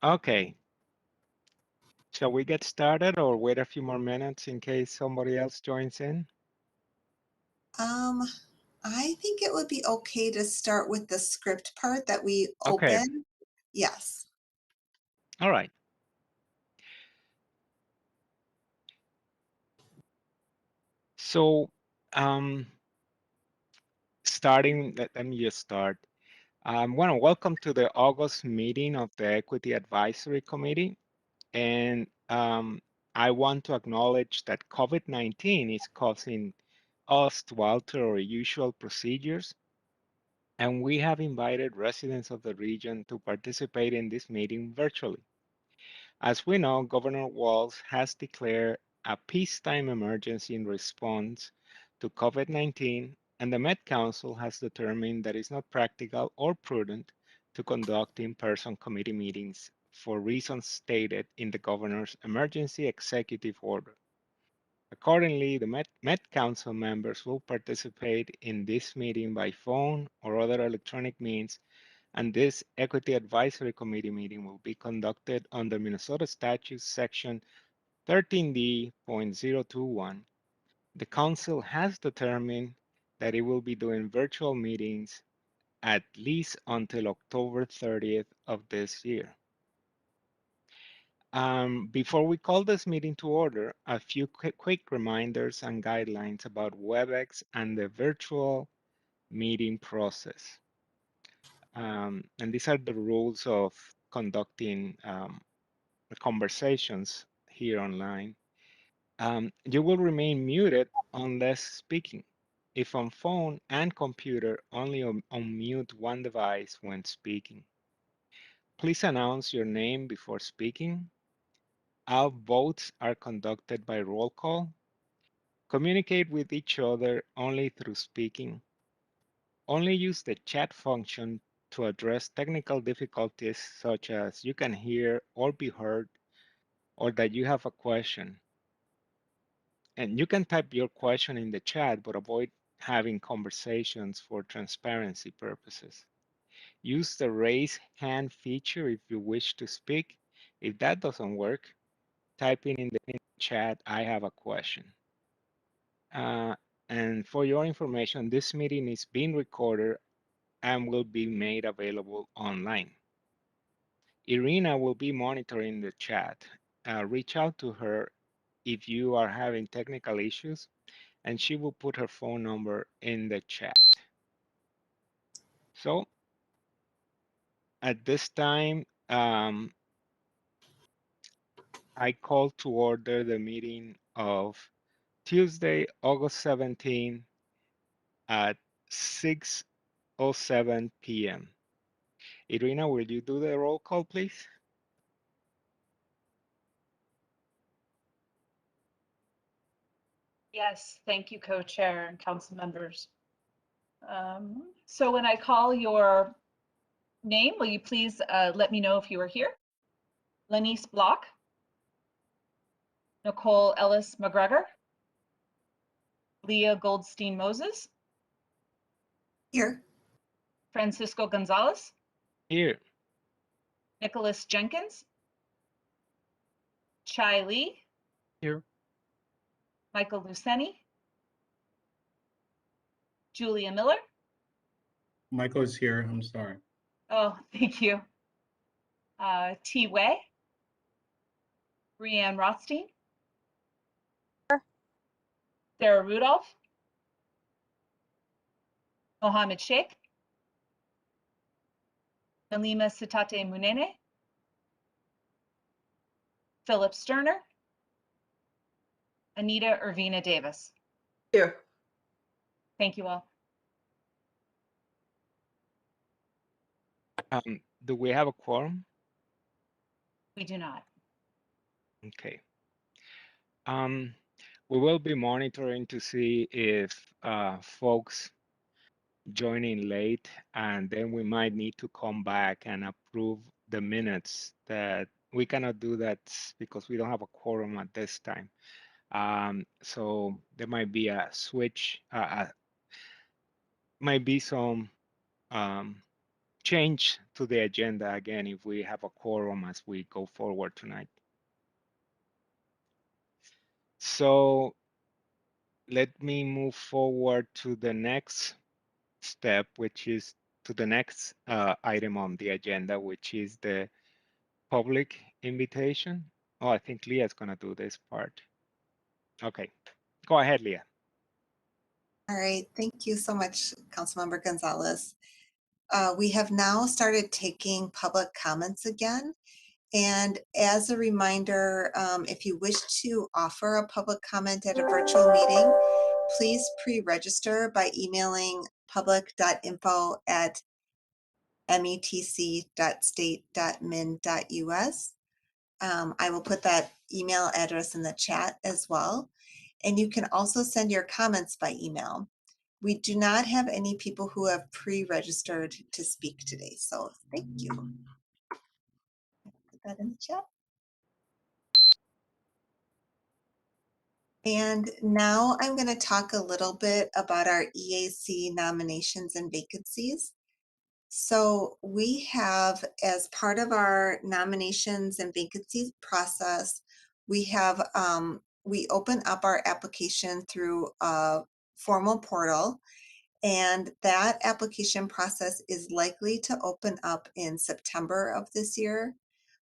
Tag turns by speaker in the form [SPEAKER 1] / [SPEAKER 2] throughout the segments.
[SPEAKER 1] Okay. Shall we get started or wait a few more minutes in case somebody else joins in?
[SPEAKER 2] I think it would be okay to start with the script part that we
[SPEAKER 1] Okay.
[SPEAKER 2] open. Yes.
[SPEAKER 1] All right. So, starting, let me just start. I want to welcome to the August meeting of the Equity Advisory Committee. And I want to acknowledge that COVID-19 is causing us to alter our usual procedures. And we have invited residents of the region to participate in this meeting virtually. As we know, Governor Walz has declared a peacetime emergency in response to COVID-19, and the Met Council has determined that it's not practical or prudent to conduct in-person committee meetings for reasons stated in the Governor's Emergency Executive Order. Accordingly, the Met Council members will participate in this meeting by phone or other electronic means, and this Equity Advisory Committee meeting will be conducted under Minnesota Statute Section 13D.021. The Council has determined that it will be doing virtual meetings at least until October 30th of this year. Before we call this meeting to order, a few quick reminders and guidelines about Webex and the virtual meeting process. And these are the rules of conducting conversations here online. You will remain muted unless speaking. If on phone and computer, only unmute one device when speaking. Please announce your name before speaking. All votes are conducted by roll call. Communicate with each other only through speaking. Only use the chat function to address technical difficulties such as you can hear or be heard, or that you have a question. And you can type your question in the chat, but avoid having conversations for transparency purposes. Use the raise hand feature if you wish to speak. If that doesn't work, type in the chat, I have a question. And for your information, this meeting is being recorded and will be made available online. Irina will be monitoring the chat. Reach out to her if you are having technical issues, and she will put her phone number in the chat. So at this time, I call to order the meeting of Tuesday, August 17 at 6:07 p.m. Irina, will you do the roll call, please?
[SPEAKER 3] Yes, thank you, co-chair and council members. So when I call your name, will you please let me know if you are here? Lenice Block, Nicole Ellis McGregor, Leah Goldstein Moses,
[SPEAKER 2] Here.
[SPEAKER 3] Francisco Gonzalez,
[SPEAKER 1] Here.
[SPEAKER 3] Nicholas Jenkins, Chai Lee,
[SPEAKER 1] Here.
[SPEAKER 3] Michael Luceni, Julia Miller.
[SPEAKER 4] Michael is here. I'm sorry.
[SPEAKER 3] Oh, thank you. T. Wei, Brianne Rothstein, Sarah Rudolph, Mohammed Sheikh, Nalima Sitate Munene, Philip Sterner, Anita Irvina Davis.
[SPEAKER 2] Here.
[SPEAKER 3] Thank you all.
[SPEAKER 1] Do we have a quorum?
[SPEAKER 3] We do not.
[SPEAKER 1] Okay. We will be monitoring to see if folks join in late, and then we might need to come back and approve the minutes. That we cannot do that because we don't have a quorum at this time. So there might be a switch, might be some change to the agenda again if we have a quorum as we go forward tonight. So let me move forward to the next step, which is to the next item on the agenda, which is the public invitation. Oh, I think Leah's gonna do this part. Okay, go ahead, Leah.
[SPEAKER 2] All right, thank you so much, Councilmember Gonzalez. We have now started taking public comments again. And as a reminder, if you wish to offer a public comment at a virtual meeting, please pre-register by emailing public.info@metc.state.min.us. I will put that email address in the chat as well. And you can also send your comments by email. We do not have any people who have pre-registered to speak today, so thank you. Put that in the chat. And now I'm going to talk a little bit about our EAC nominations and vacancies. So we have, as part of our nominations and vacancies process, we have we open up our application through a formal portal, and that application process is likely to open up in September of this year,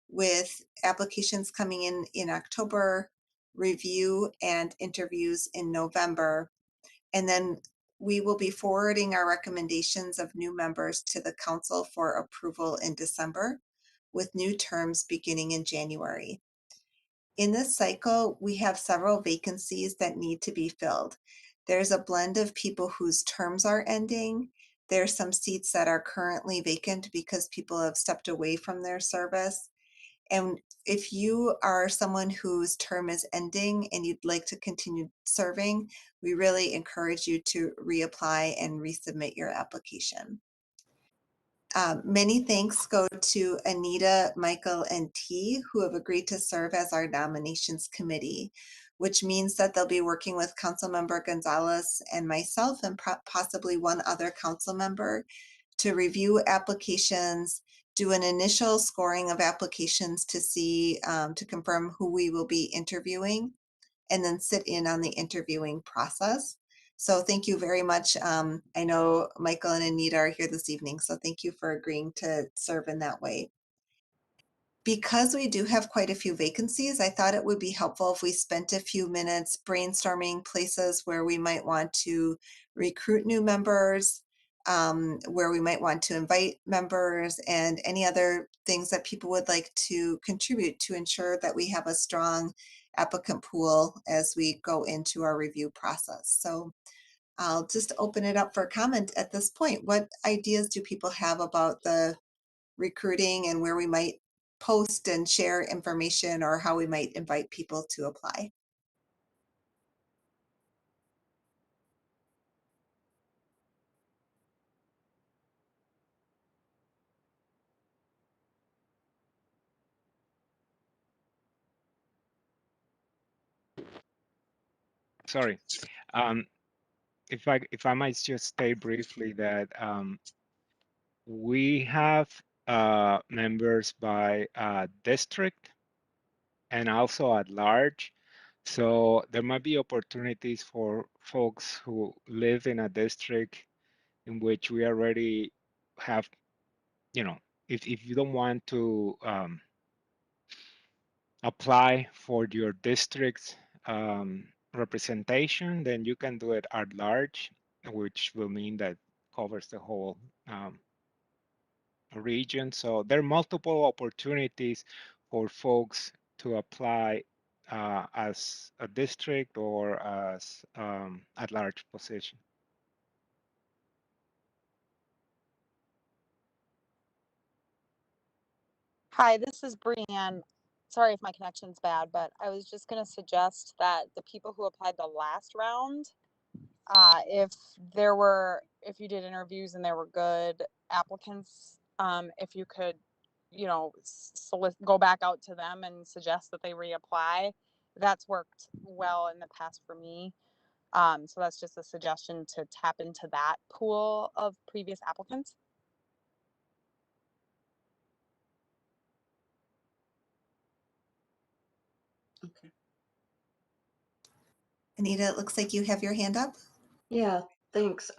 [SPEAKER 2] with applications coming in October, review and interviews in November. And then we will be forwarding our recommendations of new members to the council for approval in December, with new terms beginning in January. In this cycle, we have several vacancies that need to be filled. There's a blend of people whose terms are ending. There's some seats that are currently vacant because people have stepped away from their service. And if you are someone whose term is ending and you'd like to continue serving, we really encourage you to reapply and resubmit your application. Many thanks go to Anita, Michael, and T, who have agreed to serve as our nominations committee, which means that they'll be working with Councilmember Gonzalez and myself and possibly one other council member to review applications, do an initial scoring of applications to see, to confirm who we will be interviewing, and then sit in on the interviewing process. So thank you very much. I know Michael and Anita are here this evening, so thank you for agreeing to serve in that way. Because we do have quite a few vacancies, I thought it would be helpful if we spent a few minutes brainstorming places where we might want to recruit new members, where we might want to invite members, and any other things that people would like to contribute to ensure that we have a strong applicant pool as we go into our review process. So I'll just open it up for comment at this point. What ideas do people have about the recruiting and where we might post and share information, or how we might invite people to apply?
[SPEAKER 1] Sorry. If I might just state briefly that we have members by district and also at large. So there might be opportunities for folks who live in a district in which we already have, you know, if you don't want to apply for your district's representation, then you can do it at large, which will mean that covers the whole region. So there are multiple opportunities for folks to apply as a district or as at large position.
[SPEAKER 5] Hi, this is Brianne. Sorry if my connection's bad, but I was just going to suggest that the people who applied the last round, if you did interviews and there were good applicants, if you could, go back out to them and suggest that they reapply. That's worked well in the past for me. So that's just a suggestion to tap into that pool of previous applicants.
[SPEAKER 6] Okay.
[SPEAKER 2] Anita, it looks like you have your hand up.
[SPEAKER 6] Yeah, thanks.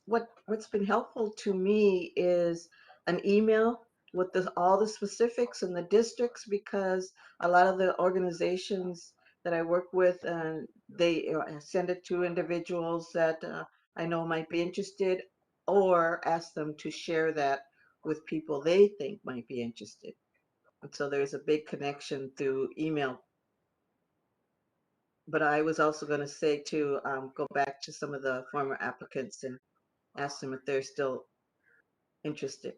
[SPEAKER 6] What's been helpful to me is an email with all the specifics and the districts, because a lot of the organizations that I work with, they send it to individuals that I know might be interested, or ask them to share that with people they think might be interested. And so there's a big connection through email. But I was also going to say to go back to some of the former applicants and ask them if they're still interested.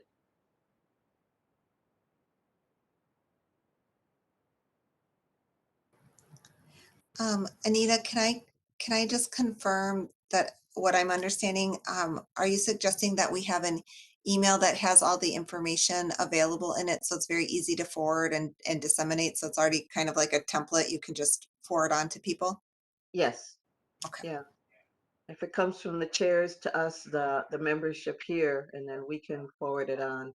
[SPEAKER 2] Anita, can I just confirm that what I'm understanding? Are you suggesting that we have an email that has all the information available in it, so it's very easy to forward and disseminate? So it's already kind of like a template you can just forward on to people?
[SPEAKER 6] Yes.
[SPEAKER 2] Okay.
[SPEAKER 6] Yeah. If it comes from the chairs to us, the membership here, and then we can forward it on.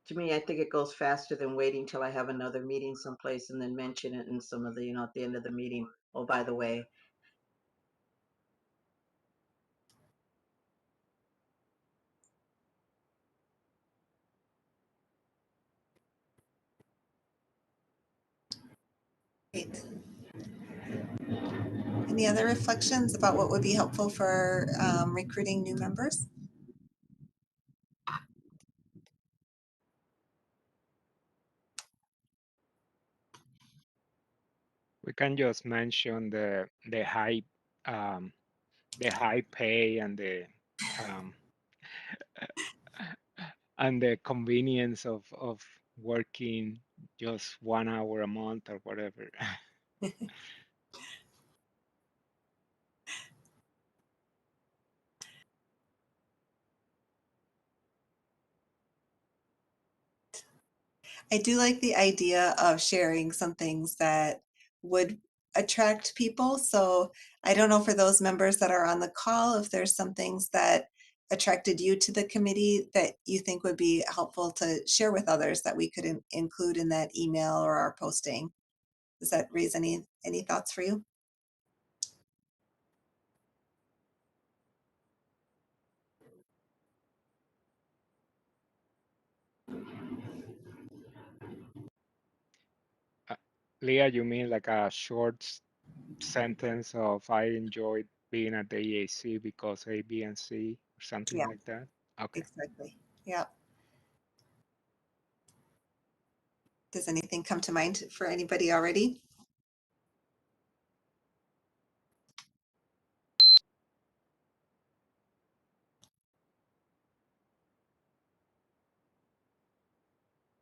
[SPEAKER 6] To me, I think it goes faster than waiting till I have another meeting someplace and then mention it in some of the, at the end of the meeting. Oh, by the way.
[SPEAKER 2] Great. Any other reflections about what would be helpful for recruiting new members?
[SPEAKER 1] We can just mention the high pay and the convenience of working just 1 hour a month or whatever.
[SPEAKER 2] I do like the idea of sharing some things that would attract people. So I don't know for those members that are on the call, if there's some things that attracted you to the committee that you think would be helpful to share with others that we could include in that email or our posting. Does that raise any thoughts for you?
[SPEAKER 1] Leah, you mean like a short sentence of I enjoyed being at the EAC because A, B, and C or something
[SPEAKER 2] Yeah,
[SPEAKER 1] like that? Okay.
[SPEAKER 2] exactly. Yeah. Does anything come to mind for anybody already?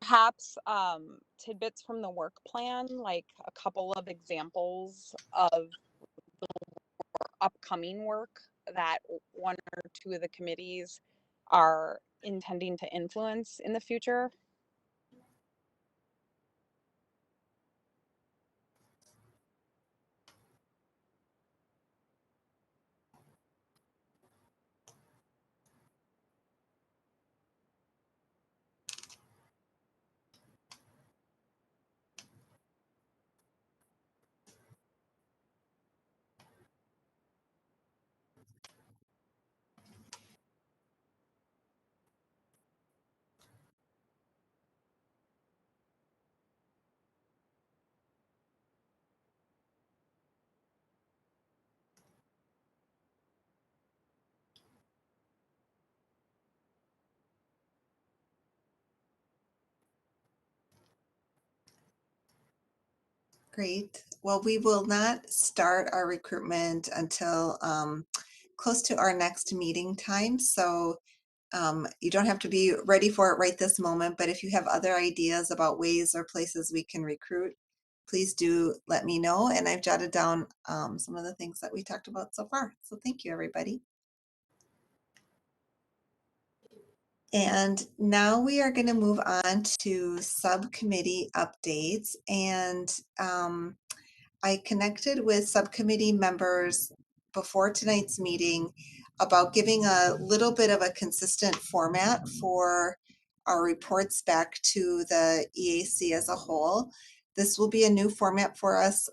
[SPEAKER 5] Perhaps tidbits from the work plan, like a couple of examples of upcoming work that one or two of the committees are intending to influence in the future.
[SPEAKER 2] Great. Well, we will not start our recruitment until close to our next meeting time. So you don't have to be ready for it right this moment, but if you have other ideas about ways or places we can recruit, please do let me know. And I've jotted down some of the things that we talked about so far. So thank you, everybody. And now we are going to move on to subcommittee updates. And I connected with subcommittee members before tonight's meeting about giving a little bit of a consistent format for our reports back to the EAC as a whole. This will be a new format for us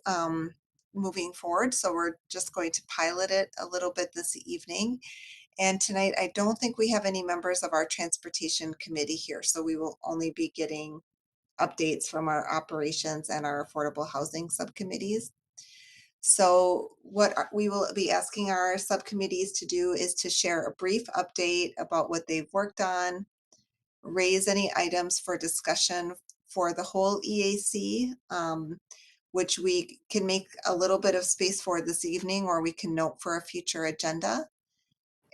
[SPEAKER 2] moving forward, so we're just going to pilot it a little bit this evening. And tonight, I don't think we have any members of our transportation committee here, so we will only be getting updates from our operations and our affordable housing subcommittees. So what we will be asking our subcommittees to do is to share a brief update about what they've worked on, raise any items for discussion for the whole EAC, which we can make a little bit of space for this evening, or we can note for a future agenda.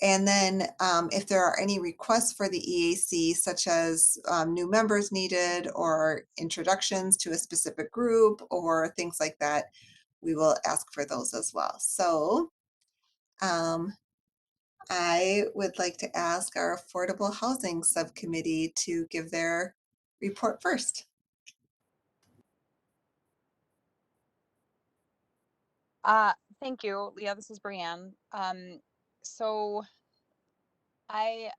[SPEAKER 2] And then if there are any requests for the EAC, such as new members needed or introductions to a specific group or things like that, we will ask for those as well. So I would like to ask our Affordable Housing Subcommittee to give their report first.
[SPEAKER 5] Thank you, Leah. This is Brianne. So I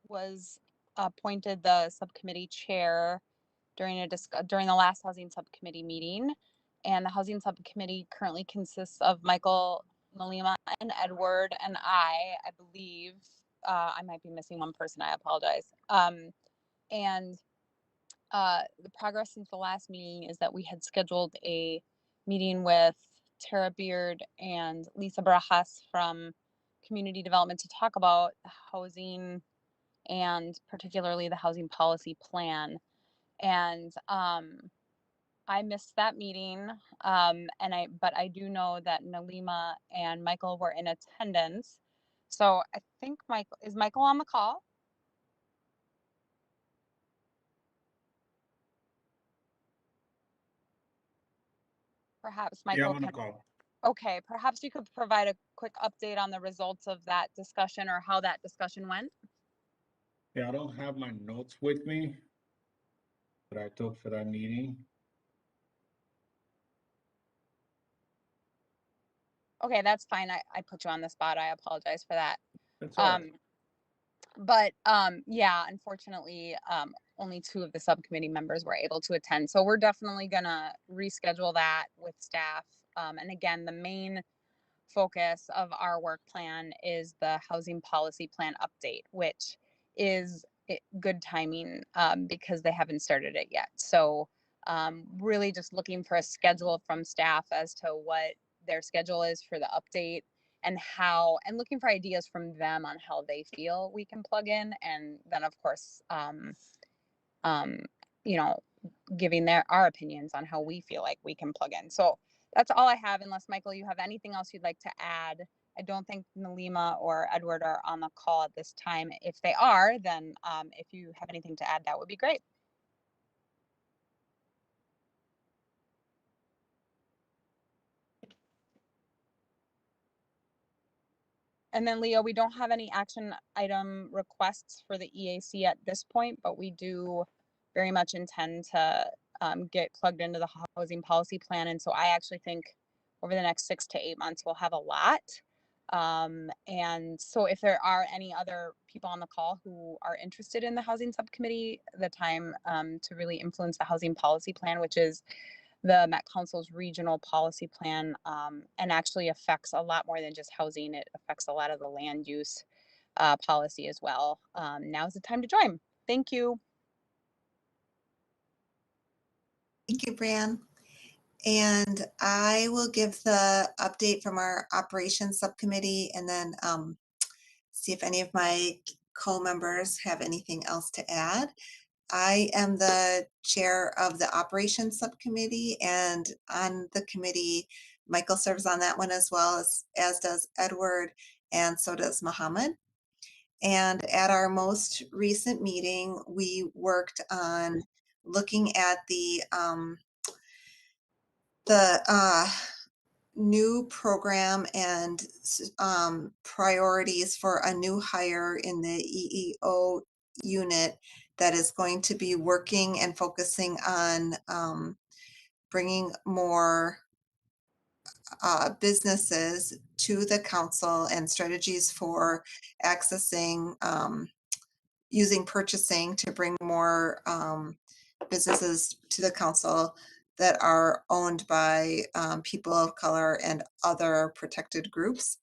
[SPEAKER 5] was appointed the subcommittee chair during the last housing subcommittee meeting, and the housing subcommittee currently consists of Michael, Nalima, and Edward, and I believe I might be missing one person. I apologize. And the progress since the last meeting is that we had scheduled a meeting with Tara Beard and Lisa Barajas from Community Development to talk about housing and particularly the housing policy plan. And I missed that meeting, but I do know that Nalima and Michael were in attendance. So I think is Michael on the call? Perhaps
[SPEAKER 4] Yeah,
[SPEAKER 5] Michael
[SPEAKER 4] I'm on the
[SPEAKER 5] can.
[SPEAKER 4] call.
[SPEAKER 5] Okay, perhaps you could provide a quick update on the results of that discussion or how that discussion went.
[SPEAKER 4] Yeah, I don't have my notes with me that I took for that meeting.
[SPEAKER 5] Okay, that's fine. I put you on the spot. I apologize for that.
[SPEAKER 4] That's all right.
[SPEAKER 5] But yeah, unfortunately, only 2 of the subcommittee members were able to attend. So we're definitely gonna reschedule that with staff. And again, the main focus of our work plan is the housing policy plan update, which is good timing because they haven't started it yet. So really just looking for a schedule from staff as to what their schedule is for the update and looking for ideas from them on how they feel we can plug in. And then of course, you know, giving our opinions on how we feel like we can plug in. So that's all I have, unless Michael, you have anything else you'd like to add. I don't think Nalima or Edward are on the call at this time. If they are, then if you have anything to add, that would be great. And then Leo, we don't have any action item requests for the EAC at this point, but we do very much intend to get plugged into the housing policy plan. And so I actually think over the next 6 to 8 months, we'll have a lot. And so if there are any other people on the call who are interested in the housing subcommittee, the time to really influence the housing policy plan, which is the Met Council's regional policy plan, and actually affects a lot more than just housing. It affects a lot of the land use policy as well. Now's the time to join. Thank you.
[SPEAKER 2] Thank you, Brianne. And I will give the update from our operations subcommittee and then see if any of my co-members have anything else to add. I am the chair of the operations subcommittee, and on the committee, Michael serves on that one as well, as does Edward, and so does Muhammad. And at our most recent meeting, we worked on looking at the new program and priorities for a new hire in the EEO unit that is going to be working and focusing on bringing more businesses to the council and strategies for accessing using purchasing to bring more businesses to the council that are owned by people of color and other protected groups.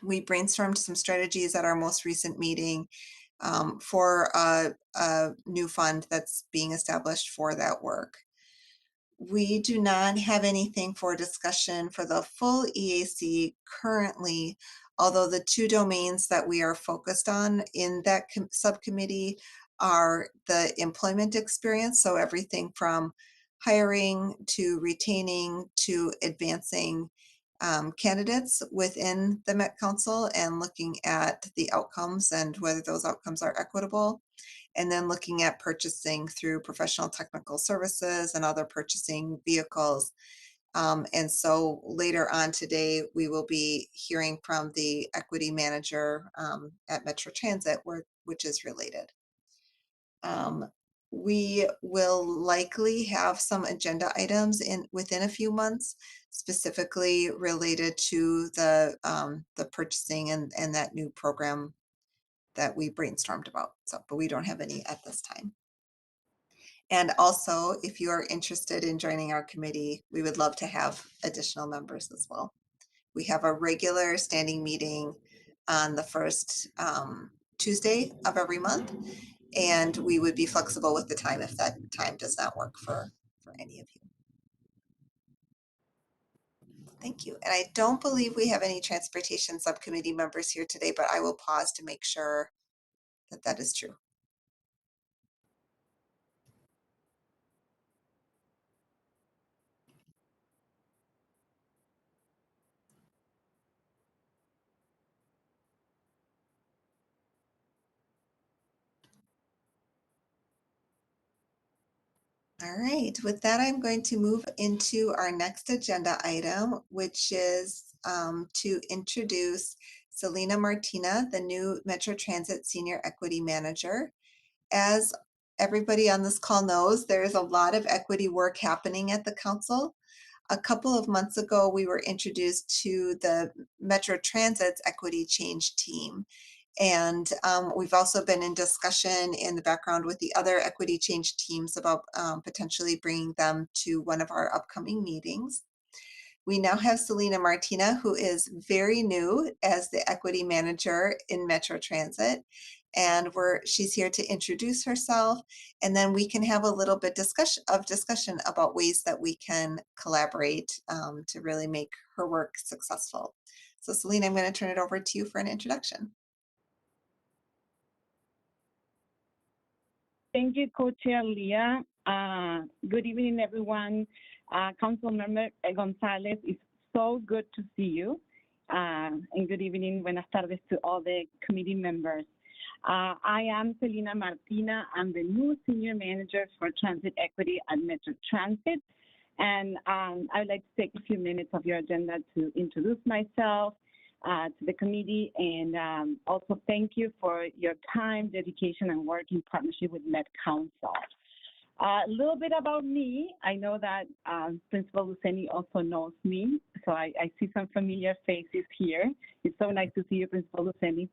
[SPEAKER 2] We brainstormed some strategies at our most recent meeting for a new fund that's being established for that work. We do not have anything for discussion for the full EAC currently, although the two domains that we are focused on in that subcommittee are the employment experience, so everything from hiring to retaining to advancing candidates within the Met Council and looking at the outcomes and whether those outcomes are equitable. And then looking at purchasing through professional technical services and other purchasing vehicles. And so later on today, we will be hearing from the equity manager at Metro Transit, which is related. We will likely have some agenda items within a few months, specifically related to the purchasing and that new program that we brainstormed about. So, but we don't have any at this time. And also, if you are interested in joining our committee, we would love to have additional members as well. We have a regular standing meeting on the first Tuesday of every month, and we would be flexible with the time if that time does not work for any of you. Thank you. And I don't believe we have any transportation subcommittee members here today, but I will pause to make sure that that is true. All right, with that, I'm going to move into our next agenda item, which is to introduce Selena Martina, the new Metro Transit Senior Equity Manager. As everybody on this call knows, there is a lot of equity work happening at the council. A couple of months ago, we were introduced to the Metro Transit's Equity Change team. And we've also been in discussion in the background with the other equity change teams about potentially bringing them to one of our upcoming meetings. We now have Selena Martina, who is very new as the equity manager in Metro Transit. And she's here to introduce herself, and then we can have a little bit discussion about ways that we can collaborate to really make her work successful. So Selena, I'm going to turn it over to you for an introduction.
[SPEAKER 7] Thank you, Co-Chair Leah. Good evening, everyone. Councilmember Gonzalez, it's so good to see you. And good evening, buenas tardes to all the committee members. I am Celina Martina. I'm the new Senior Manager for Transit Equity at Metro Transit. And I would like to take a few minutes of your agenda to introduce myself to the committee, and also thank you for your time, dedication, and work in partnership with Met Council. A little bit about me. I know that Principal Luceni also knows me, so I see some familiar faces here. It's so nice to see you, Principal Luceni.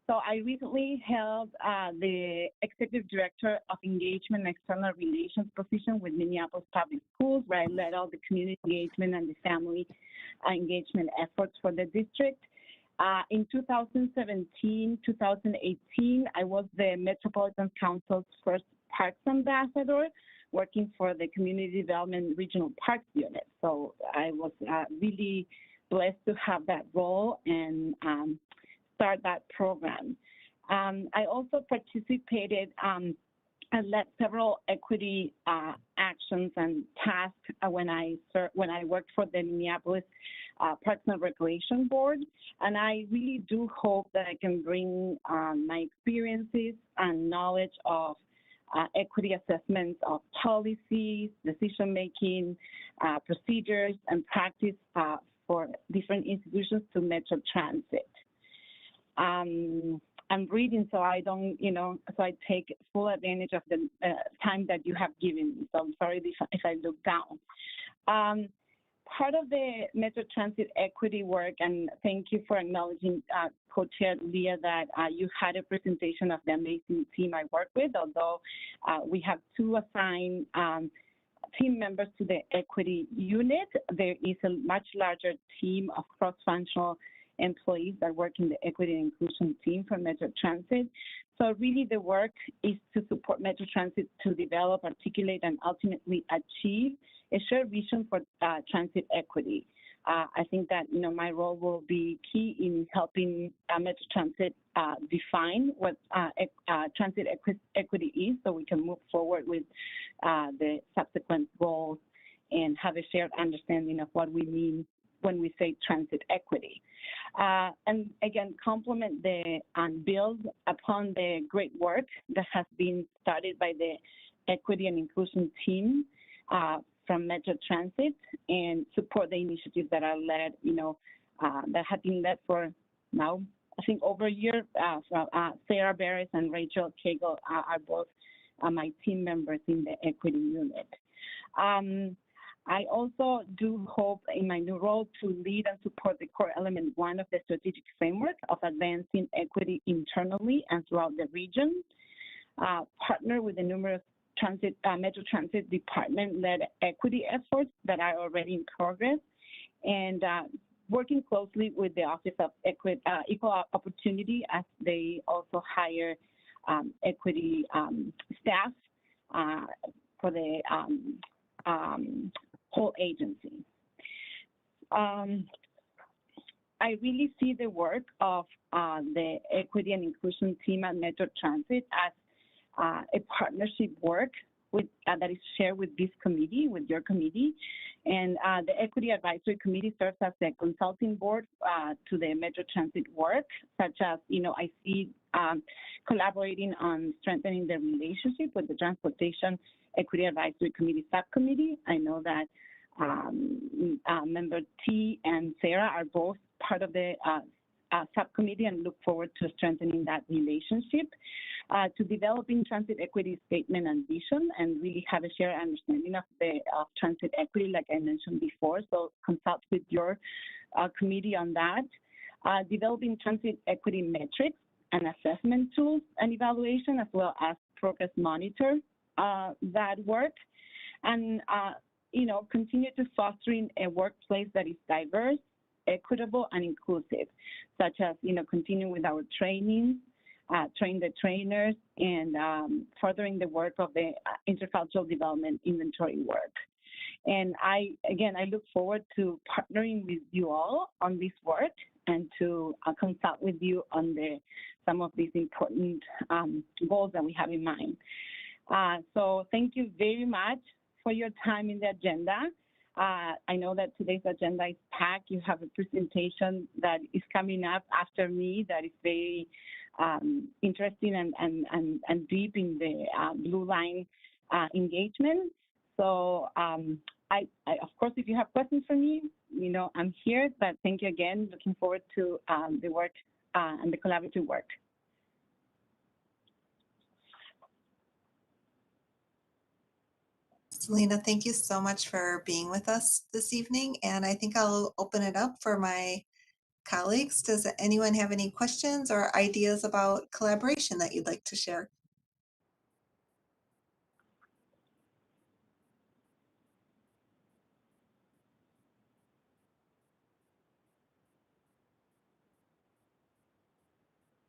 [SPEAKER 7] So I recently held the Executive Director of Engagement and External Relations position with Minneapolis Public Schools, where I led all the community engagement and the family engagement efforts for the district. In 2017, 2018, I was the Metropolitan Council's first Parks Ambassador, working for the Community Development Regional Parks Unit. So I was really blessed to have that role and start that program. I also participated and led several equity actions and tasks when I worked for the Minneapolis Parks and Recreation Board. And I really do hope that I can bring my experiences and knowledge of equity assessments of policies, decision-making, procedures, and practice for different institutions to Metro Transit. I'm reading, so I don't, so I take full advantage of the time that you have given me. So I'm sorry if I look down. part of the Metro Transit equity work, and thank you for acknowledging, Co-Chair Leah, that you had a presentation of the amazing team I work with, although we have 2 assigned team members to the equity unit. There is a much larger team of cross-functional employees that work in the equity and inclusion team for Metro Transit. So really the work is to support Metro Transit to develop, articulate, and ultimately achieve a shared vision for transit equity. I think that, you know, my role will be key in helping Metro Transit define what transit equity is, so we can move forward with the subsequent goals and have a shared understanding of what we mean when we say transit equity. And again, complement and build upon the great work that has been started by the equity and inclusion team from Metro Transit, and support the initiatives that are led, you know, that have been led for now, I think, over a year. Sarah Barris and Rachel Cagle are both my team members in the equity unit. I also do hope in my new role to lead and support the core element 1 of the strategic framework of advancing equity internally and throughout the region, partner with the numerous Metro Transit department-led equity efforts that are already in progress, and working closely with the Office of Equal Opportunity as they also hire equity staff for the whole agency. I really see the work of the equity and inclusion team at Metro Transit as a partnership work with that is shared with this committee, with your committee, and the Equity Advisory Committee serves as the consulting board to the Metro Transit work, such as, you know, I see collaborating on strengthening the relationship with the Transportation Equity Advisory Committee subcommittee. I know that member T and Sarah are both part of the subcommittee, and look forward to strengthening that relationship, to developing transit equity statement and vision, and really have a shared understanding of transit equity, like I mentioned before. So consult with your committee on that. Developing transit equity metrics and assessment tools and evaluation, as well as progress monitor that work, and you know, continue to fostering a workplace that is diverse, equitable, and inclusive, such as, you know, continuing with our training, train the trainers, and furthering the work of the intercultural development inventory work. And I look forward to partnering with you all on this work, and to consult with you on some of these important goals that we have in mind. So thank you very much for your time in the agenda. I know that today's agenda is packed. You have a presentation that is coming up after me that is very interesting and deep in the Blue Line engagement. So I, of course, if you have questions for me, you know, I'm here, but thank you again. Looking forward to the work and the collaborative work.
[SPEAKER 2] Selena, thank you so much for being with us this evening. And I think I'll open it up for my colleagues. Does anyone have any questions or ideas about collaboration that you'd like to share?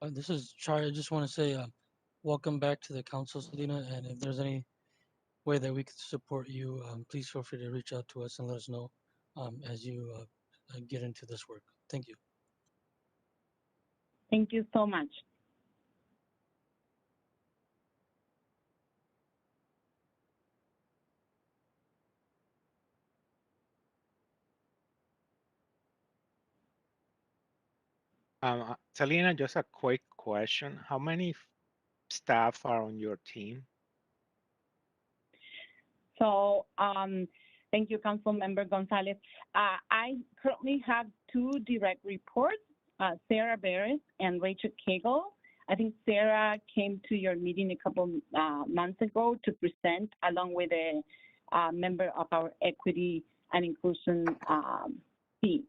[SPEAKER 8] This is Char. I just want to say welcome back to the council, Selena. And if there's any way that we can support you, please feel free to reach out to us and let us know as you get into this work. Thank you.
[SPEAKER 7] Thank you so much.
[SPEAKER 1] Selena, just a quick question. How many staff are on your team?
[SPEAKER 7] So thank you, Council Member Gonzalez. I currently have 2 direct reports, Sarah Barris and Rachel Cagle. I think Sarah came to your meeting a couple months ago to present along with a member of our equity and inclusion team.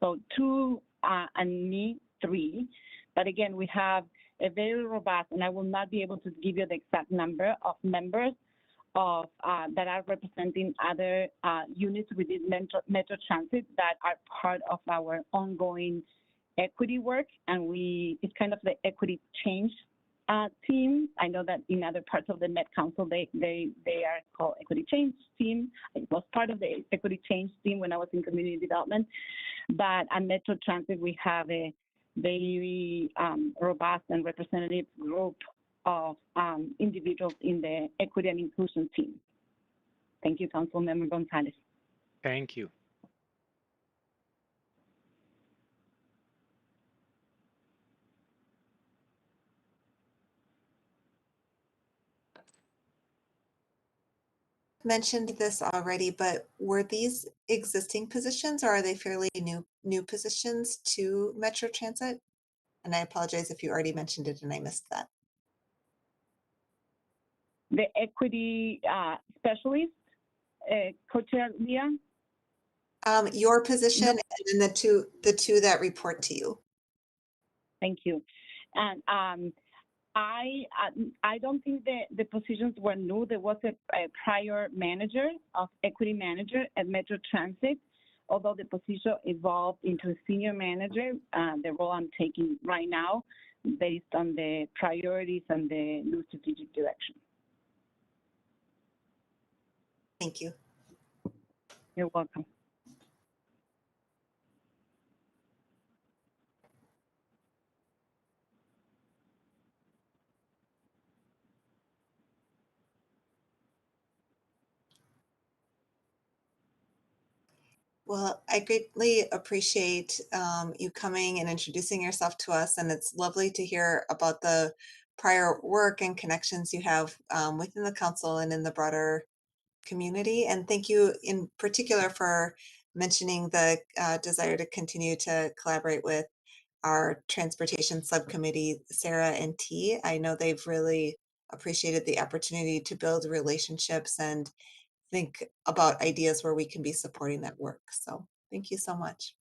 [SPEAKER 7] So 2 and me 3. But again, we have a very robust, and I will not be able to give you the exact number of members of that are representing other units within Metro Transit that are part of our ongoing equity work, and it's kind of the equity change team. I know that in other parts of the Met Council, they are called equity change team. I was part of the equity change team when I was in community development, but at Metro Transit, we have a very robust and representative group of individuals in the equity and inclusion team. Thank you, Councilmember Gonzalez.
[SPEAKER 1] Thank you.
[SPEAKER 2] Mentioned this already, but were these existing positions or are they fairly new positions to Metro Transit? And I apologize if you already mentioned it and I missed that.
[SPEAKER 7] The equity specialist, Co-Chair Leah?
[SPEAKER 2] Your position and then the two that report to you.
[SPEAKER 7] Thank you. And I don't think the positions were new. There was a prior manager of equity manager at Metro Transit, although the position evolved into a senior manager, the role I'm taking right now, based on the priorities and the new strategic direction.
[SPEAKER 2] Thank you.
[SPEAKER 7] You're welcome.
[SPEAKER 2] Well, I greatly appreciate you coming and introducing yourself to us, and it's lovely to hear about the prior work and connections you have within the council and in the broader community. And thank you in particular for mentioning the desire to continue to collaborate with our transportation subcommittee, Sarah and T. I know they've really appreciated the opportunity to build relationships and think about ideas where we can be supporting that work. So thank you so much.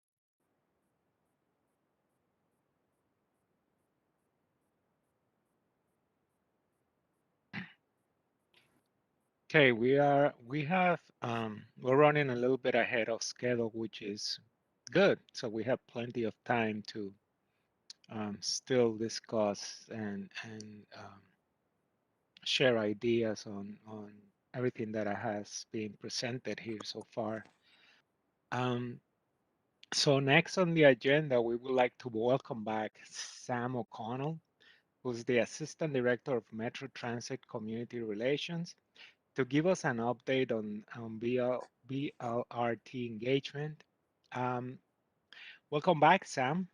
[SPEAKER 1] Okay, we're running a little bit ahead of schedule, which is good. So we have plenty of time to still discuss and share ideas on everything that has been presented here so far. So next on the agenda, we would like to welcome back Sam O'Connell, who's the Assistant Director of Metro Transit Community Relations, to give us an update on BLRT engagement. Welcome back, Sam.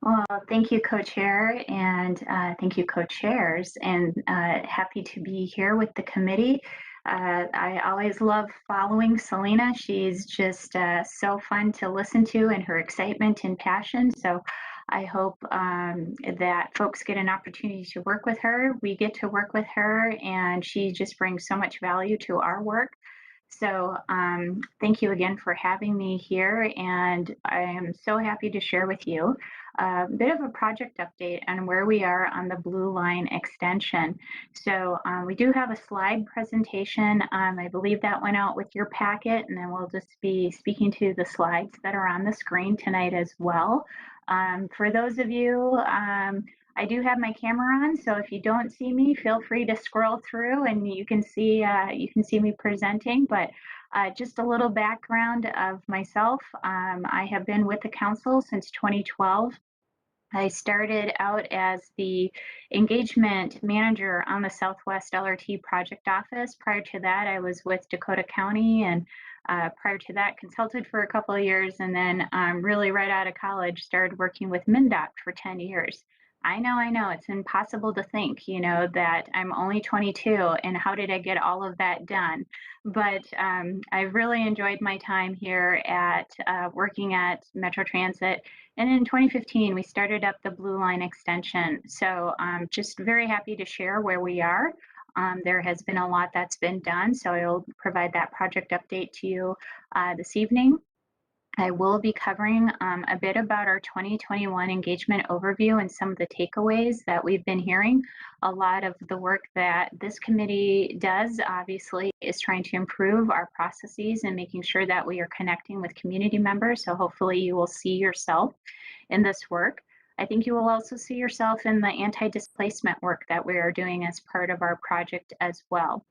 [SPEAKER 9] Well, thank you, co-chair, and thank you, co-chairs, and happy to be here with the committee. I always love following Selena. She's just so fun to listen to, and her excitement and passion. So I hope that folks get an opportunity to work with her. We get to work with her, and she just brings so much value to our work. So thank you again for having me here, and I am so happy to share with you a bit of a project update on where we are on the Blue Line extension. So we do have a slide presentation. I believe that went out with your packet, and then we'll just be speaking to the slides that are on the screen tonight as well. For those of you, I do have my camera on, so if you don't see me, feel free to scroll through and you can see me presenting. But just a little background of myself. I have been with the council since 2012. I started out as the engagement manager on the Southwest LRT project office. Prior to that, I was with Dakota County, and prior to that, consulted for a couple of years, and then really right out of college, started working with MnDOT for 10 years. I know, it's impossible to think, you know, that I'm only 22 and how did I get all of that done? But I've really enjoyed my time here at working at Metro Transit. And in 2015, we started up the Blue Line extension. So I'm just very happy to share where we are There has been a lot that's been done, so I will provide that project update to you this evening. I will be covering a bit about our 2021 engagement overview and some of the takeaways that we've been hearing. A lot of the work that this committee does, obviously, is trying to improve our processes and making sure that we are connecting with community members. So hopefully you will see yourself in this work. I think you will also see yourself in the anti-displacement work that we are doing as part of our project as well.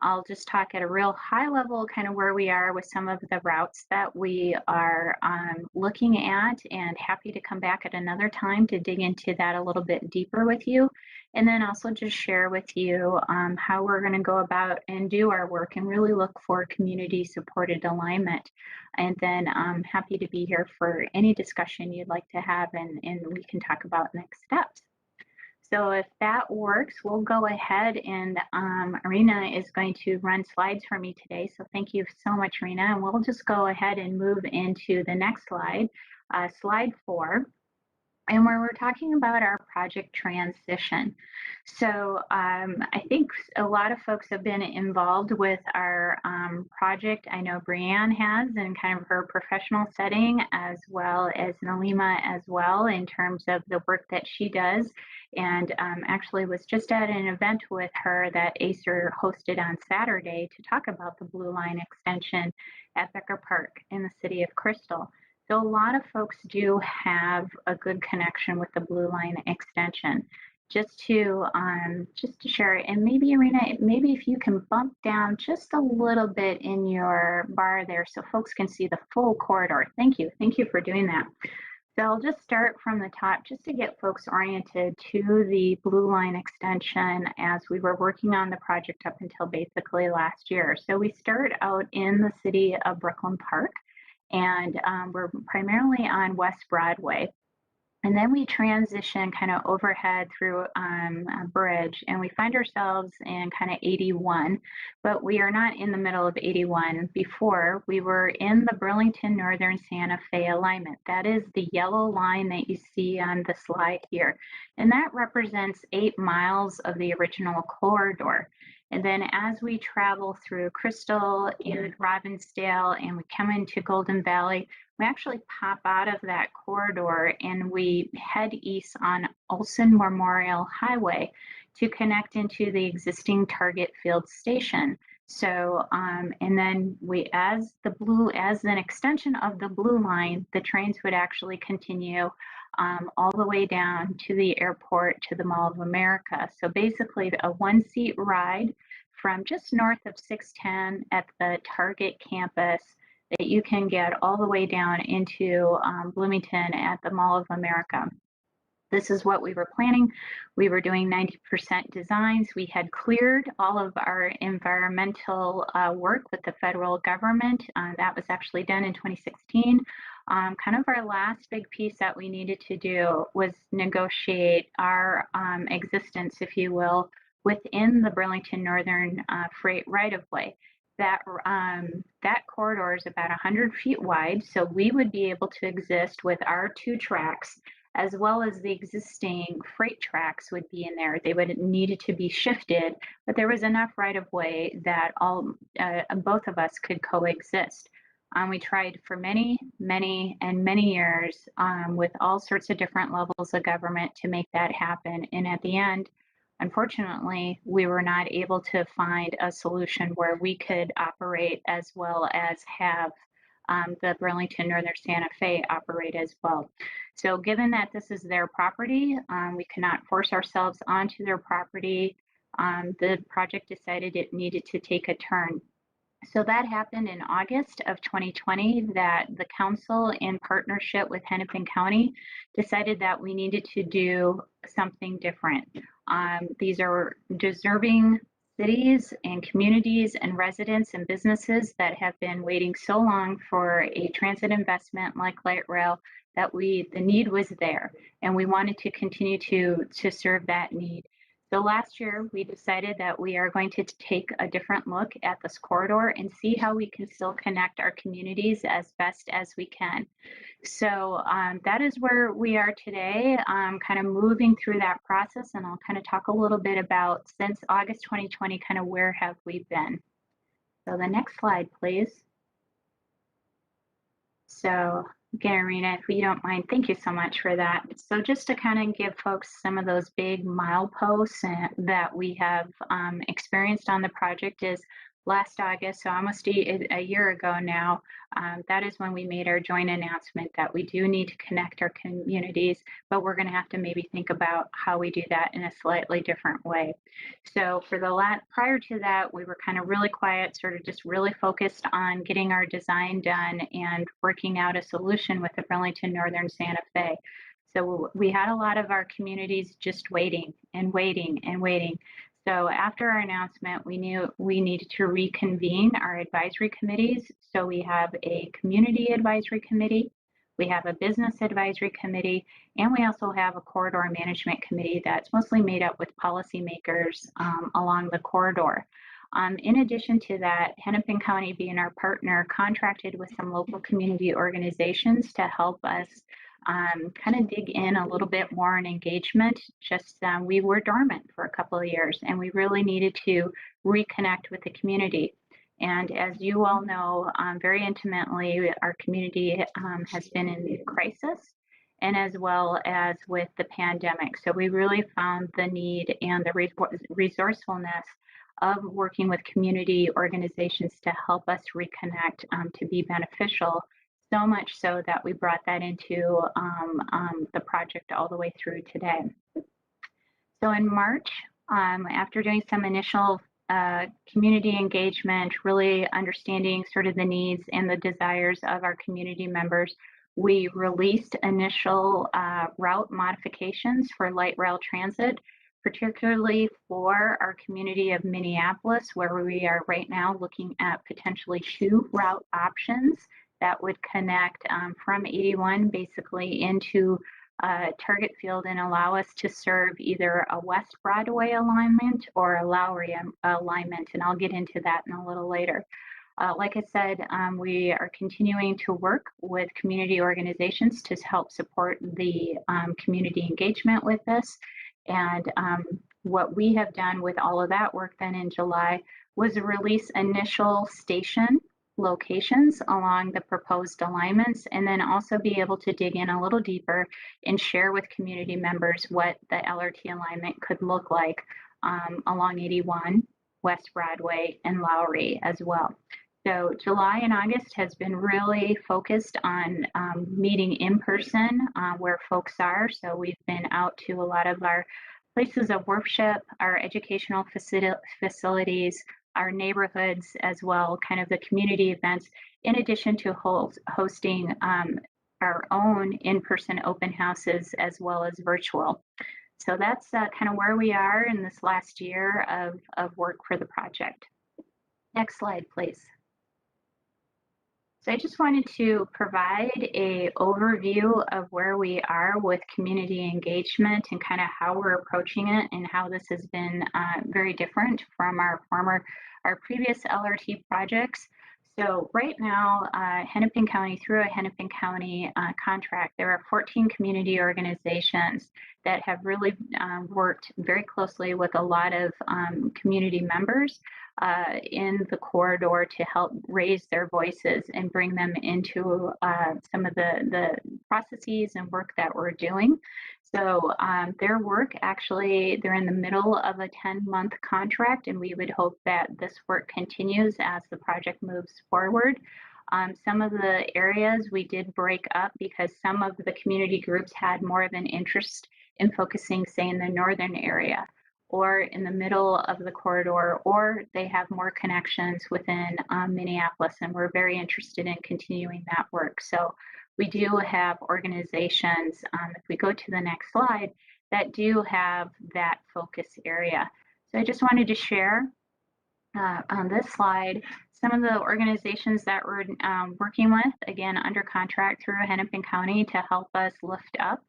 [SPEAKER 9] I'll just talk at a real high level, kind of where we are with some of the routes that we are looking at, and happy to come back at another time to dig into that a little bit deeper with you. And then also just share with you how we're going to go about and do our work and really look for community supported alignment. And then I'm happy to be here for any discussion you'd like to have, and we can talk about next steps. So if that works, we'll go ahead, and Martina is going to run slides for me today. So thank you so much, Martina. And we'll just go ahead and move into the next slide, slide 4. And where we're talking about our project transition. So I think a lot of folks have been involved with our project. I know Brianne has in kind of her professional setting, as well as Nalima as well, in terms of the work that she does. And actually was just at an event with her that ACER hosted on Saturday to talk about the Blue Line extension at Becker Park in the city of Crystal. So a lot of folks do have a good connection with the Blue Line extension. Just to share it, and maybe Martina, maybe if you can bump down just a little bit in your bar there so folks can see the full corridor. Thank you for doing that. So I'll just start from the top just to get folks oriented to the Blue Line extension as we were working on the project up until basically last year. So we start out in the city of Brooklyn Park, and we're primarily on West Broadway. And then we transition kind of overhead through a bridge, and we find ourselves in kind of 81, but we are not in the middle of 81. Before, we were in the Burlington Northern Santa Fe alignment. That is the yellow line that you see on the slide here. And that represents 8 miles of the original corridor. And then as we travel through Crystal and Robbinsdale and we come into Golden Valley, we actually pop out of that corridor and we head east on Olson Memorial Highway to connect into the existing Target Field Station. So, and then as an extension of the Blue Line, the trains would actually continue all the way down to the airport, to the Mall of America. So basically a 1-seat ride from just north of 610 at the Target campus that you can get all the way down into Bloomington at the Mall of America. This is what we were planning. We were doing 90% designs. We had cleared all of our environmental work with the federal government. That was actually done in 2016. Kind of our last big piece that we needed to do was negotiate our existence, if you will, within the Burlington Northern Freight right-of-way. That corridor is about 100 feet wide, so we would be able to exist with our 2 tracks, as well as the existing freight tracks would be in there. They would needed to be shifted, but there was enough right-of-way that both of us could coexist. We tried for many years with all sorts of different levels of government to make that happen, and at the end, unfortunately, we were not able to find a solution where we could operate as well as have the Burlington Northern Santa Fe operate as well. So given that this is their property, we cannot force ourselves onto their property. The project decided it needed to take a turn. So that happened in August of 2020, that the council, in partnership with Hennepin County, decided that we needed to do something different. These are deserving cities and communities and residents and businesses that have been waiting so long for a transit investment like light rail that the need was there, and we wanted to continue to serve that need. So last year, we decided that we are going to take a different look at this corridor and see how we can still connect our communities as best as we can. So that is where we are today, kind of moving through that process, and I'll kind of talk a little bit about, since August 2020, kind of where have we been. So the next slide, please. So again, Arena, if you don't mind, thank you so much for that. So just to kind of give folks some of those big mileposts that we have experienced on the project is last August, so almost a year ago now, that is when we made our joint announcement that we do need to connect our communities, but we're going to have to maybe think about how we do that in a slightly different way. So for the prior to that, we were kind of really quiet, sort of just really focused on getting our design done and working out a solution with the Burlington Northern Santa Fe. So we had a lot of our communities just waiting and waiting and waiting. So after our announcement, we knew we needed to reconvene our advisory committees. So we have a community advisory committee, we have a business advisory committee, and we also have a corridor management committee that's mostly made up with policymakers along the corridor. In addition to that, Hennepin County, being our partner, contracted with some local community organizations to help us kind of dig in a little bit more on engagement. Just we were dormant for a couple of years, and we really needed to reconnect with the community. And as you all know very intimately, our community has been in crisis, and as well as with the pandemic. So we really found the need and the resourcefulness of working with community organizations to help us reconnect to be beneficial. So much so that we brought that into the project all the way through today. So in March, after doing some initial community engagement, really understanding sort of the needs and the desires of our community members, we released initial route modifications for light rail transit, particularly for our community of Minneapolis, where we are right now looking at potentially 2 route options that would connect from 81 basically into Target Field and allow us to serve either a West Broadway alignment or a Lowry alignment, and I'll get into that in a little later. Like I said, we are continuing to work with community organizations to help support the community engagement with this. And what we have done with all of that work then in July was release initial station locations along the proposed alignments, and then also be able to dig in a little deeper and share with community members what the LRT alignment could look like along 81, West Broadway, and Lowry as well. So July and August has been really focused on meeting in person where folks are. So we've been out to a lot of our places of worship, our educational facilities, our neighborhoods as well, kind of the community events, in addition to hosting our own in-person open houses as well as virtual. So that's kind of where we are in this last year of work for the project. Next slide, please. So I just wanted to provide an overview of where we are with community engagement and kind of how we're approaching it, and how this has been very different from our previous LRT projects. So right now, Hennepin County, through a Hennepin County contract, there are 14 community organizations that have really worked very closely with a lot of community members in the corridor to help raise their voices and bring them into some of the processes and work that we're doing. So their work, actually, they're in the middle of a 10-month contract, and we would hope that this work continues as the project moves forward. Some of the areas we did break up because some of the community groups had more of an interest in focusing, say, in the northern area or in the middle of the corridor, or they have more connections within Minneapolis, and we're very interested in continuing that work. So we do have organizations, if we go to the next slide, that do have that focus area. So I just wanted to share on this slide some of the organizations that we're working with, again, under contract through Hennepin County to help us lift up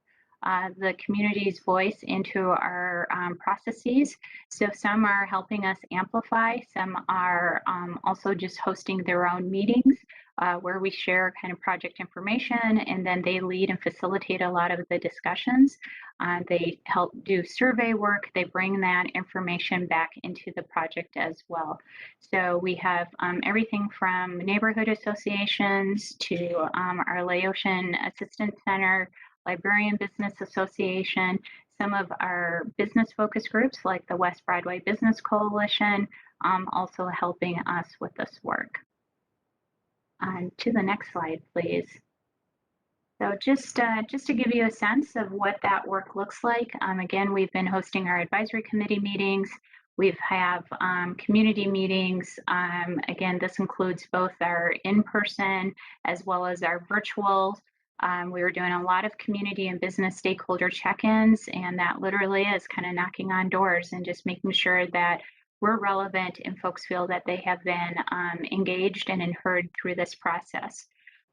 [SPEAKER 9] the community's voice into our processes. So some are helping us amplify, some are also just hosting their own meetings where we share kind of project information, and then they lead and facilitate a lot of the discussions. They help do survey work. They bring that information back into the project as well. So we have everything from neighborhood associations to our Laotian Assistance Center, Librarian Business Association, some of our business focus groups like the West Broadway Business Coalition, also helping us with this work. To the next slide, please. So just to give you a sense of what that work looks like, again, we've been hosting our advisory committee meetings. We have community meetings. Again, this includes both our in-person as well as our virtual. We were doing a lot of community and business stakeholder check-ins, and that literally is kind of knocking on doors and just making sure that we're relevant and folks feel that they have been engaged and heard through this process.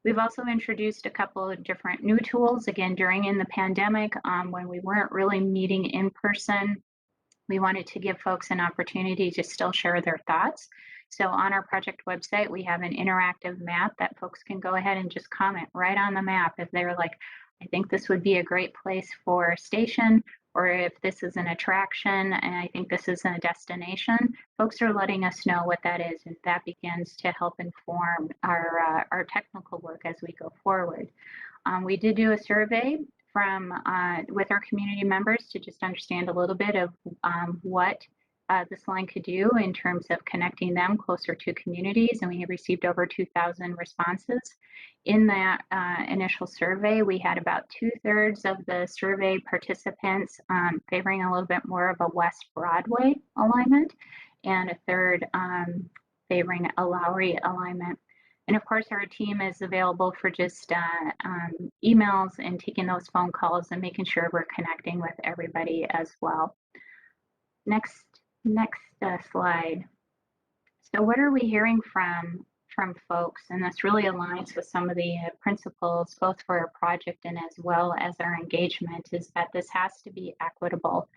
[SPEAKER 9] We've also introduced a couple of different new tools, again, during the pandemic when we weren't really meeting in person. We wanted to give folks an opportunity to still share their thoughts. So on our project website, we have an interactive map that folks can go ahead and just comment right on the map if they're like, I think this would be a great place for a station, or if this is an attraction and I think this is a destination. Folks are letting us know what that is, and that begins to help inform our technical work as we go forward. We did do a survey with our community members to just understand a little bit of what this line could do in terms of connecting them closer to communities, and we have received over 2,000 responses. In that initial survey, we had about 2/3 of the survey participants favoring a little bit more of a West Broadway alignment, and a third favoring a Lowry alignment. And of course, our team is available for just emails and taking those phone calls and making sure we're connecting with everybody as well. Next slide. So what are we hearing from folks? And this really aligns with some of the principles, both for our project and as well as our engagement, is that this has to be equitable,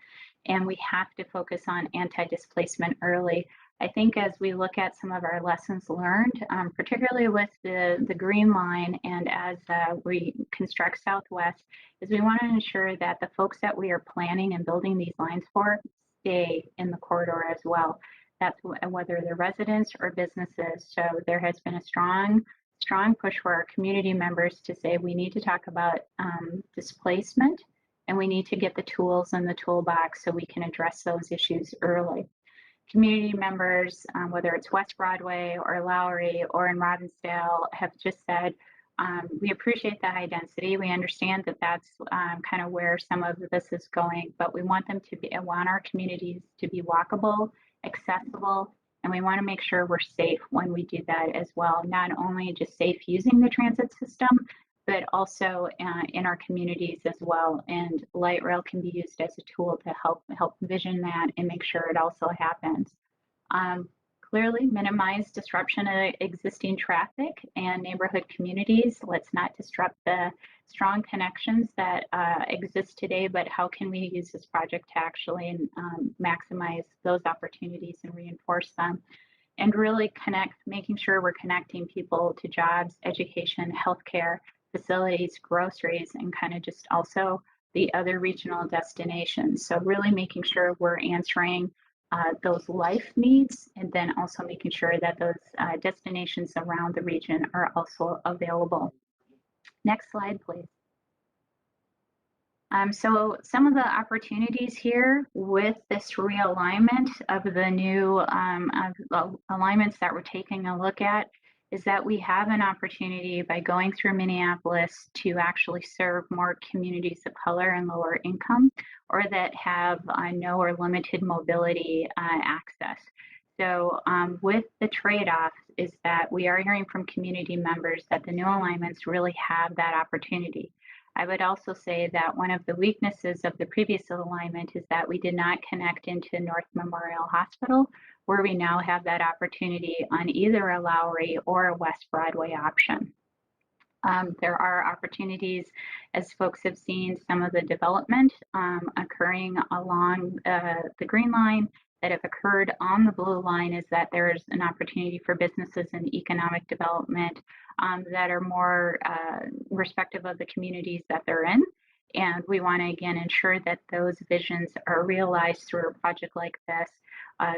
[SPEAKER 9] and we have to focus on anti-displacement early. I think as we look at some of our lessons learned, particularly with the Green Line and as we construct Southwest, is we want to ensure that the folks that we are planning and building these lines for stay in the corridor as well. That's whether they're residents or businesses. So there has been a strong push for our community members to say we need to talk about displacement, and we need to get the tools in the toolbox so we can address those issues early. Community members, whether it's West Broadway or Lowry or in Robbinsdale, have just said, we appreciate the high density. We understand that that's kind of where some of this is going, but we want our communities to be walkable, accessible, and we want to make sure we're safe when we do that as well. Not only just safe using the transit system, but also in our communities as well. And light rail can be used as a tool to help vision that and make sure it also happens. Clearly minimize disruption of existing traffic and neighborhood communities. Let's not disrupt the strong connections that exist today, but how can we use this project to actually maximize those opportunities and reinforce them? And really making sure we're connecting people to jobs, education, healthcare, facilities, groceries, and kind of just also the other regional destinations. So really making sure we're answering those life needs, and then also making sure that those destinations around the region are also available. Next slide, please. So some of the opportunities here with this realignment of the new alignments that we're taking a look at is that we have an opportunity by going through Minneapolis to actually serve more communities of color and lower income, or that have no or limited mobility access. So with the trade-off is that we are hearing from community members that the new alignments really have that opportunity. I would also say that one of the weaknesses of the previous alignment is that we did not connect into North Memorial Hospital, where we now have that opportunity on either a Lowry or a West Broadway option. There are opportunities, as folks have seen, some of the development occurring along the green line that have occurred on the blue line, is that there's an opportunity for businesses and economic development that are more respective of the communities that they're in. And we want to, again, ensure that those visions are realized through a project like this.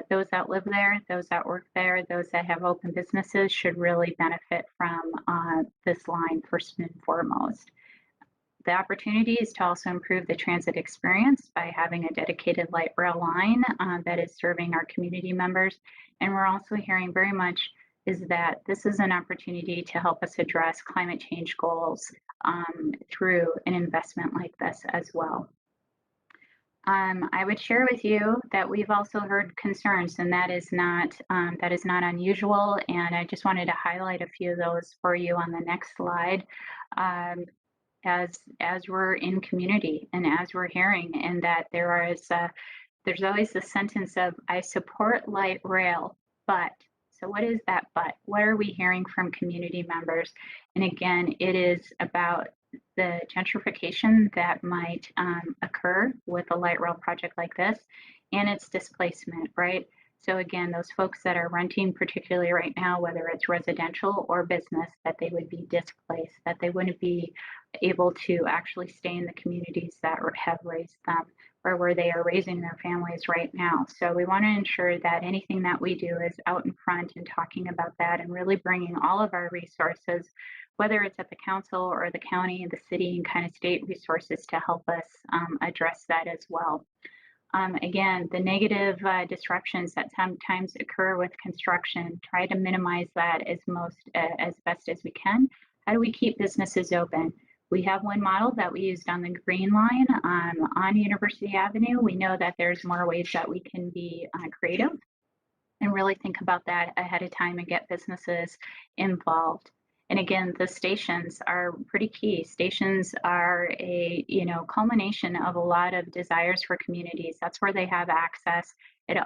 [SPEAKER 9] Those that live there, those that work there, those that have open businesses should really benefit from this line first and foremost. The opportunity is to also improve the transit experience by having a dedicated light rail line that is serving our community members. And we're also hearing very much is that this is an opportunity to help us address climate change goals through an investment like this as well. I would share with you that we've also heard concerns, and that is not unusual. And I just wanted to highlight a few of those for you on the next slide. As we're in community and as we're hearing, and that there's always the sentence of, I support light rail, but. So what is that but? What are we hearing from community members? And again, it is about the gentrification that might occur with a light rail project like this, and its displacement, right? So again, those folks that are renting, particularly right now, whether it's residential or business, that they would be displaced, that they wouldn't be able to actually stay in the communities that have raised them, or where they are raising their families right now. So we want to ensure that anything that we do is out in front and talking about that, and really bringing all of our resources, whether it's at the council or the county, the city, and kind of state resources to help us address that as well. Again, the negative disruptions that sometimes occur with construction, try to minimize that as best as we can. How do we keep businesses open? We have one model that we used on the green line on University Avenue. We know that there's more ways that we can be creative and really think about that ahead of time and get businesses involved. And again, the stations are pretty key. Stations are a culmination of a lot of desires for communities. That's where they have access.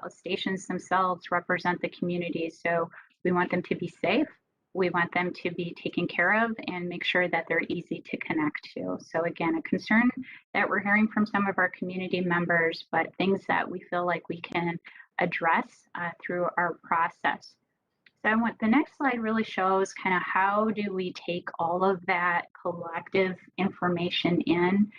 [SPEAKER 9] Stations themselves represent the community. So we want them to be safe. We want them to be taken care of and make sure that they're easy to connect to. So again, a concern that we're hearing from some of our community members, but things that we feel like we can address through our process. So the next slide really shows kind of how do we take all of that collective information in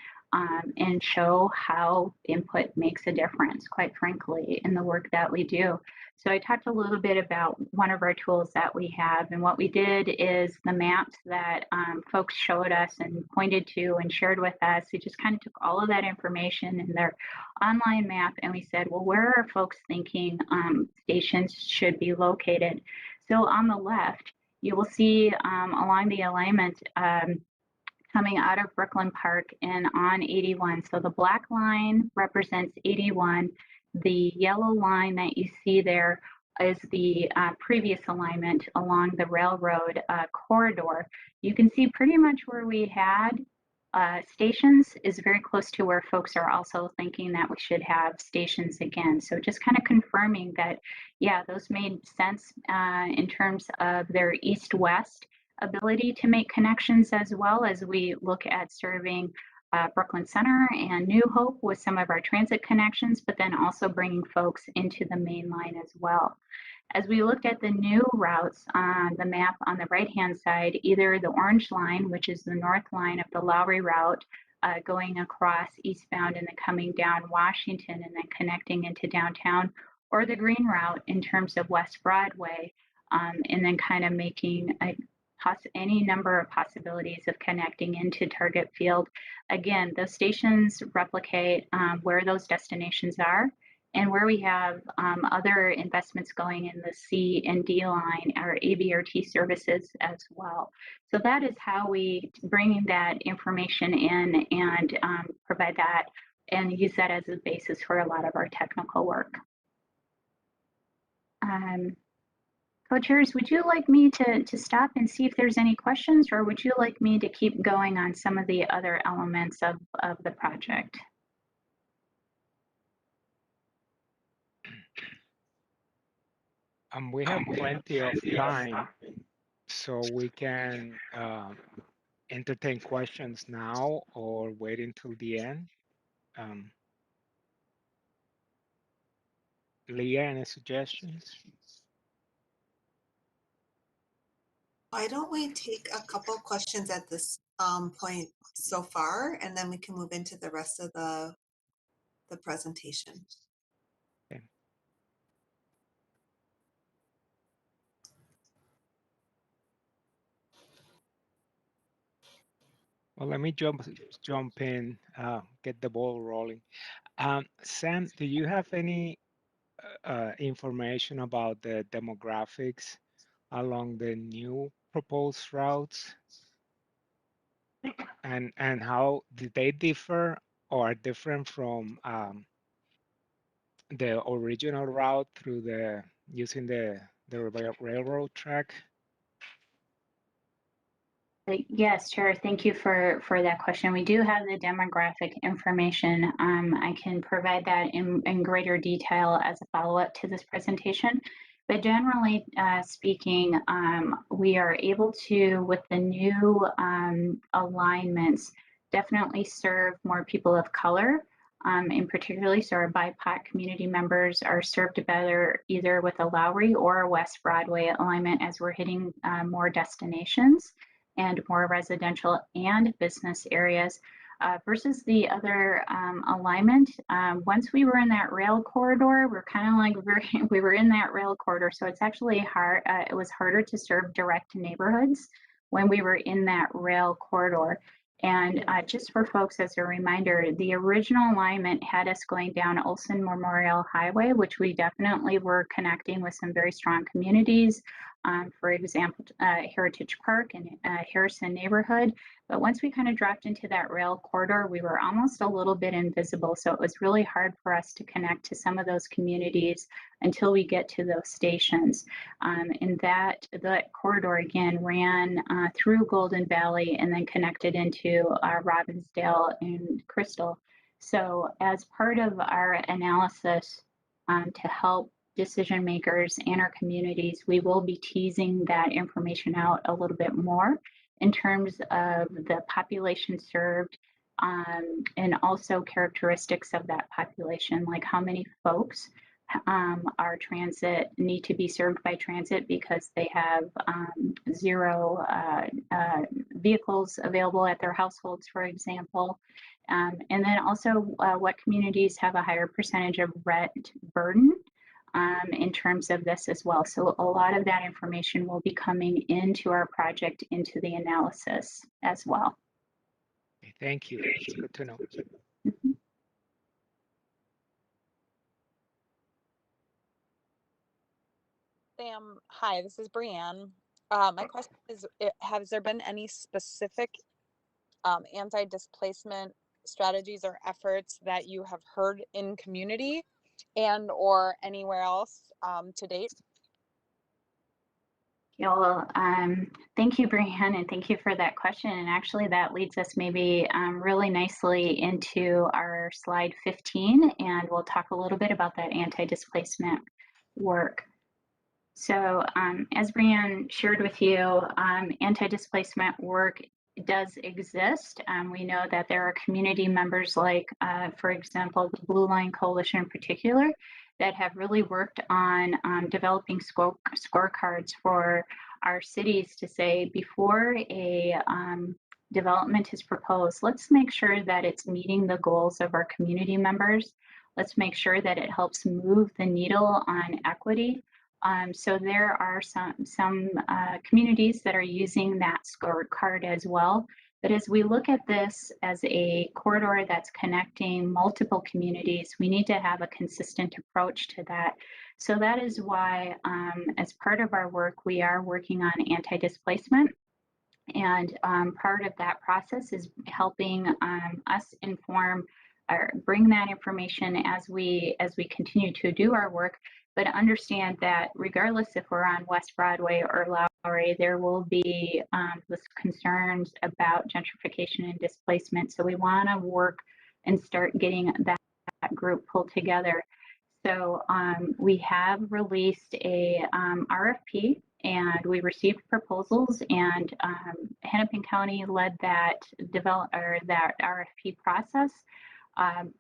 [SPEAKER 9] and show how input makes a difference, quite frankly, in the work that we do. So I talked a little bit about one of our tools that we have, and what we did is the maps that folks showed us and pointed to and shared with us. We just kind of took all of that information in their online map, and we said, well, where are folks thinking stations should be located? So on the left, you will see along the alignment coming out of Brooklyn Park and on 81. So the black line represents 81. The yellow line that you see there is the previous alignment along the railroad corridor. You can see pretty much where we had stations is very close to where folks are also thinking that we should have stations again. So just kind of confirming that, yeah, those made sense in terms of their east-west ability to make connections, as well as we look at serving Brooklyn Center and New Hope with some of our transit connections, but then also bringing folks into the main line as well. As we looked at the new routes on the map on the right-hand side, either the orange line, which is the north line of the Lowry route, going across eastbound and then coming down Washington and then connecting into downtown, or the green route in terms of West Broadway, and then kind of making any number of possibilities of connecting into Target Field. Again, those stations replicate where those destinations are, and where we have other investments going in the C and D line, our ABRT services as well. So that is how we bring that information in and provide that and use that as a basis for a lot of our technical work. Co-chairs, would you like me to stop and see if there's any questions, or would you like me to keep going on some of the other elements of the project?
[SPEAKER 1] We have plenty of time, so we can entertain questions now or wait until the end. Leah, any suggestions?
[SPEAKER 2] Why don't we take a couple questions at this point so far, and then we can move into the rest of the presentation.
[SPEAKER 1] Okay. Well, let me jump in, get the ball rolling. Sam, do you have any information about the demographics along the new proposed routes? And how did they differ or are different from the original route through using the railroad track?
[SPEAKER 9] Yes, Chair, thank you for that question. We do have the demographic information. I can provide that in greater detail as a follow-up to this presentation. But generally speaking, we are able to, with the new alignments, definitely serve more people of color, in particularly, so our BIPOC community members are served better either with a Lowry or a West Broadway alignment as we're hitting more destinations and more residential and business areas versus the other alignment. Once we were in that rail corridor, we're kind of like we were in that rail corridor, so it's actually hard. It was harder to serve direct neighborhoods when we were in that rail corridor. And just for folks as a reminder, the original alignment had us going down Olson Memorial Highway, which we definitely were connecting with some very strong communities. For example, Heritage Park and Harrison neighborhood. But once we kind of dropped into that rail corridor, we were almost a little bit invisible. So it was really hard for us to connect to some of those communities until we get to those stations. And that corridor again ran through Golden Valley and then connected into Robbinsdale and Crystal. So as part of our analysis to help decision makers and our communities, we will be teasing that information out a little bit more in terms of the population served and also characteristics of that population, like how many folks are need to be served by transit because they have zero vehicles available at their households, for example. And then also what communities have a higher percentage of rent burden in terms of this as well. So a lot of that information will be coming into our project, into the analysis as well.
[SPEAKER 1] Okay, thank you. It's good to know.
[SPEAKER 5] Sam, hi, this is Brianne. My question is, has there been any specific anti-displacement strategies or efforts that you have heard in community and or anywhere else to date?
[SPEAKER 9] Yeah, well, thank you, Brianne, and thank you for that question. And actually, that leads us maybe really nicely into our slide 15, and we'll talk a little bit about that anti-displacement work. So as Brianne shared with you, anti-displacement work does exist. We know that there are community members like, for example, the Blue Line Coalition in particular, that have really worked on developing scorecards for our cities to say, before a development is proposed, let's make sure that it's meeting the goals of our community members. Let's make sure that it helps move the needle on equity. So there are some communities that are using that scorecard as well. But as we look at this as a corridor that's connecting multiple communities, we need to have a consistent approach to that. So that is why, as part of our work, we are working on anti-displacement. And part of that process is helping us inform or bring that information as we continue to do our work, but understand that regardless if we're on West Broadway or Lowry, there will be this concerns about gentrification and displacement. So we want to work and start getting that group pulled together. So we have released a RFP and we received proposals, and Hennepin County led that RFP process.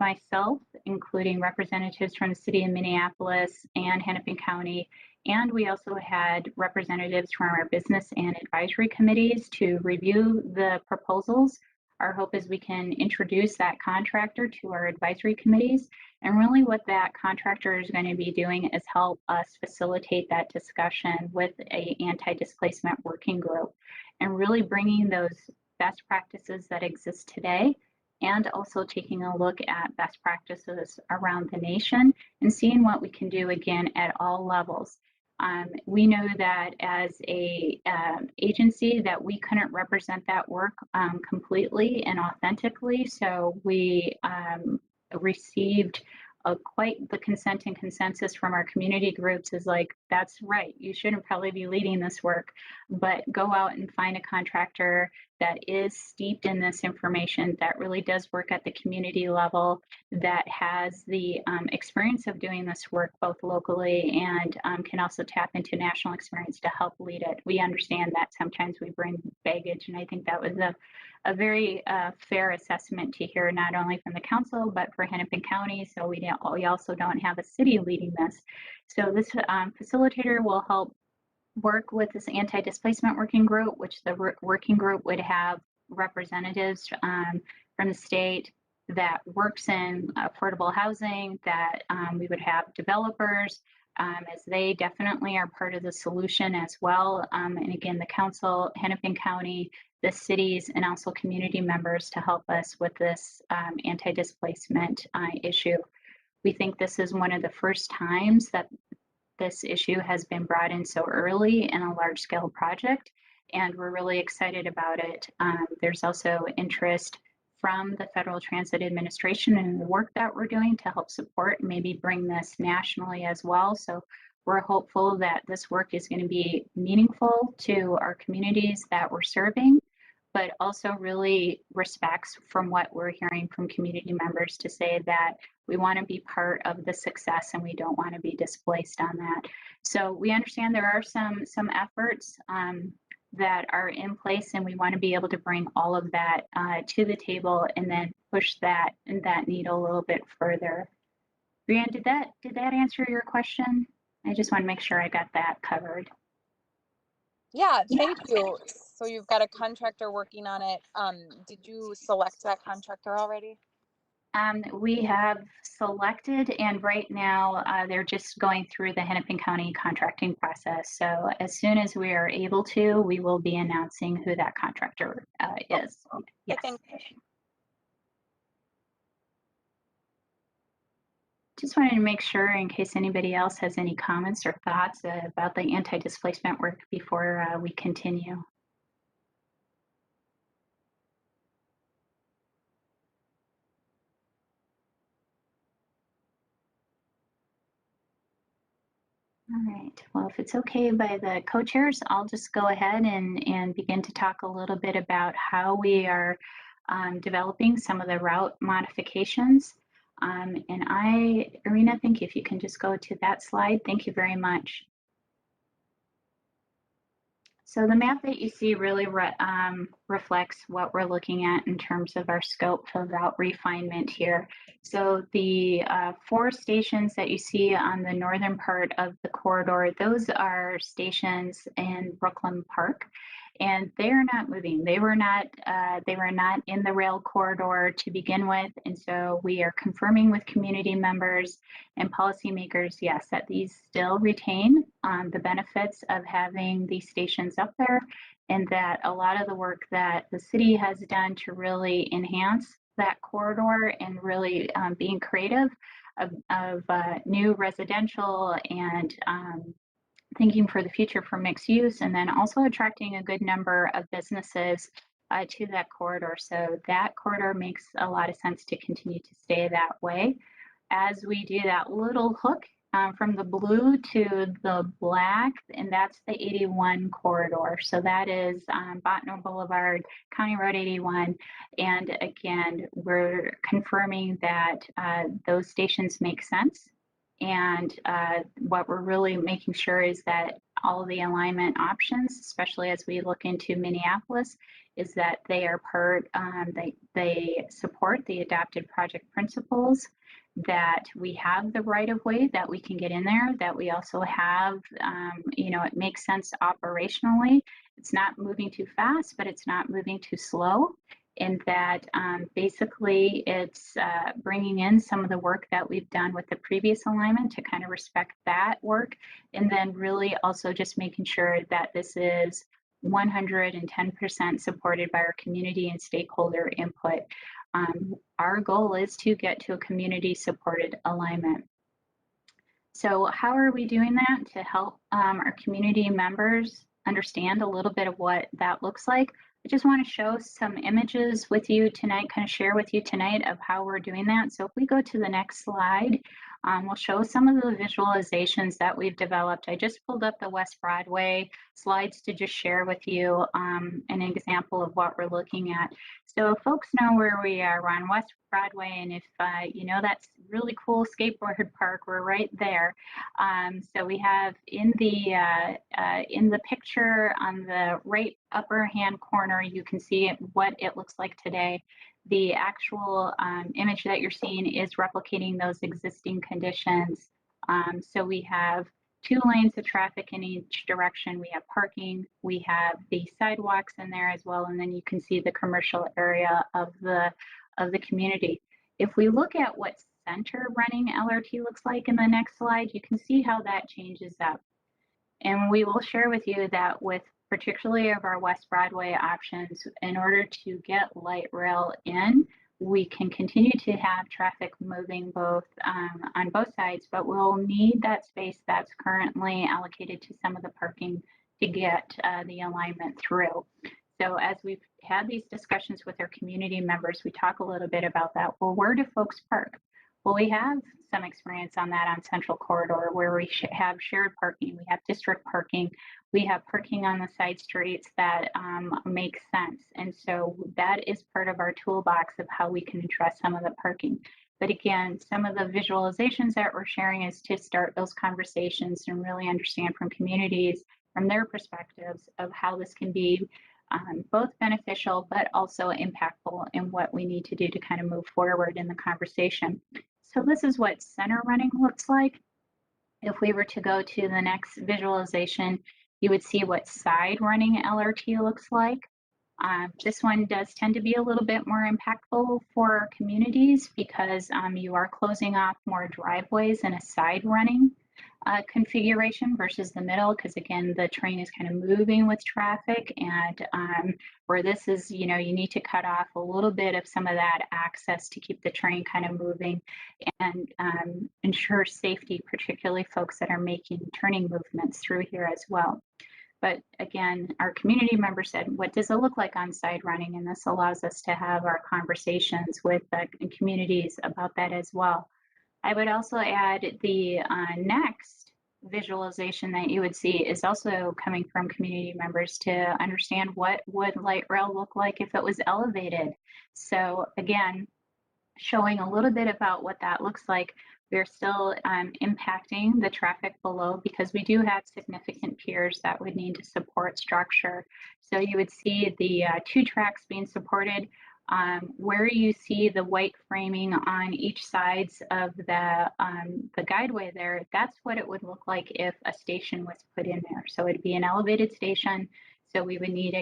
[SPEAKER 9] Myself, including representatives from the city of Minneapolis and Hennepin County, and we also had representatives from our business and advisory committees to review the proposals. Our hope is we can introduce that contractor to our advisory committees. And really what that contractor is going to be doing is help us facilitate that discussion with an anti-displacement working group and really bringing those best practices that exist today, and also taking a look at best practices around the nation and seeing what we can do again at all levels. We know that as a agency that we couldn't represent that work completely and authentically, so we received quite the consent and consensus from our community groups is like, that's right, you shouldn't probably be leading this work, but go out and find a contractor that is steeped in this information, that really does work at the community level, that has the experience of doing this work both locally and can also tap into national experience to help lead it. We understand that sometimes we bring baggage, and I think that was a very fair assessment to hear, not only from the council, but for Hennepin County. So we also don't have a city leading this. So this facilitator will help work with this anti-displacement working group, which the working group would have representatives from the state that works in affordable housing, that we would have developers, as they definitely are part of the solution as well. And again, the council, Hennepin County, the cities, and also community members to help us with this anti-displacement issue. We think this is one of the first times that this issue has been brought in so early in a large scale project, and we're really excited about it. There's also interest from the Federal Transit Administration and the work that we're doing to help support and maybe bring this nationally as well. So we're hopeful that this work is going to be meaningful to our communities that we're serving, but also really respects from what we're hearing from community members to say that we want to be part of the success and we don't want to be displaced on that. So we understand there are some efforts that are in place, and we want to be able to bring all of that to the table and then push that needle a little bit further. Brianne, did that answer your question? I just want to make sure I got that covered.
[SPEAKER 5] Yeah, thank you. So you've got a contractor working on it. Did you select that contractor already?
[SPEAKER 9] We have selected, and right now they're just going through the Hennepin County contracting process. So as soon as we are able to, we will be announcing who that contractor is.
[SPEAKER 5] Okay,
[SPEAKER 9] yes.
[SPEAKER 5] thank you.
[SPEAKER 9] Just wanted to make sure, in case anybody else has any comments or thoughts about the anti-displacement work before we continue. All right, well, if it's okay by the co-chairs, I'll just go ahead and begin to talk a little bit about how we are developing some of the route modifications. And Irina, thank you. If you can just go to that slide, thank you very much. So the map that you see really reflects what we're looking at in terms of our scope for route refinement here. So the 4 stations that you see on the northern part of the corridor, those are stations in Brooklyn Park, and they are not moving. They were not in the rail corridor to begin with, and so we are confirming with community members and policymakers, yes, that these still retain the benefits of having these stations up there, and that a lot of the work that the city has done to really enhance that corridor and really being creative of new residential and thinking for the future for mixed use, and then also attracting a good number of businesses to that corridor. So that corridor makes a lot of sense to continue to stay that way. As we do that little hook from the blue to the black, and that's the 81 corridor. So that is Botno Boulevard, County Road 81. And again, we're confirming that those stations make sense. And what we're really making sure is that all of the alignment options, especially as we look into Minneapolis, is that they are they support the adopted project principles, that we have the right of way, that we can get in there, that we also have, you know, it makes sense operationally. It's not moving too fast, but it's not moving too slow. And that basically it's bringing in some of the work that we've done with the previous alignment to kind of respect that work. And then really also just making sure that this is 110% supported by our community and stakeholder input. Our goal is to get to a community supported alignment. So how are we doing that to help our community members understand a little bit of what that looks like? I just want to show some images with you tonight, kind of share with you tonight of how we're doing that. So if we go to the next slide, we'll show some of the visualizations that we've developed. I just pulled up the West Broadway slides to just share with you an example of what we're looking at. So folks know where we are. We're on West Broadway, and if you know that's really cool skateboard park, we're right there. So we have in the picture on the right upper hand corner, you can see what it looks like today. The actual image that you're seeing is replicating those existing conditions. So we have 2 lanes of traffic in each direction. We have parking, we have the sidewalks in there as well, and then you can see the commercial area of the community. If we look at what center running LRT looks like in the next slide, you can see how that changes up. And we will share with you that with particularly of our West Broadway options, in order to get light rail in, we can continue to have traffic moving both on both sides, but we'll need that space that's currently allocated to some of the parking to get the alignment through. So as we've had these discussions with our community members, we talk a little bit about that. Well, where do folks park? Well, we have some experience on that on Central Corridor where we have shared parking, we have district parking, we have parking on the side streets that make sense. And so that is part of our toolbox of how we can address some of the parking. But again, some of the visualizations that we're sharing is to start those conversations and really understand from communities, from their perspectives of how this can be both beneficial, but also impactful in what we need to do to kind of move forward in the conversation. So this is what center running looks like. If we were to go to the next visualization, you would see what side running LRT looks like. This one does tend to be a little bit more impactful for communities because you are closing off more driveways in a side running configuration versus the middle, because again, the train is kind of moving with traffic, and where this is, you know, you need to cut off a little bit of some of that access to keep the train kind of moving and ensure safety, particularly folks that are making turning movements through here as well. But again, our community members said, what does it look like on side running? And this allows us to have our conversations with the communities about that as well. I would also add the next visualization that you would see is also coming from community members to understand what would light rail look like if it was elevated. So again, showing a little bit about what that looks like. We're still impacting the traffic below because we do have significant piers that would need to support structure. So you would see the 2 tracks being supported. Where you see the white framing on each sides of the guideway there, that's what it would look like if a station was put in there. So it'd be an elevated station. So we would need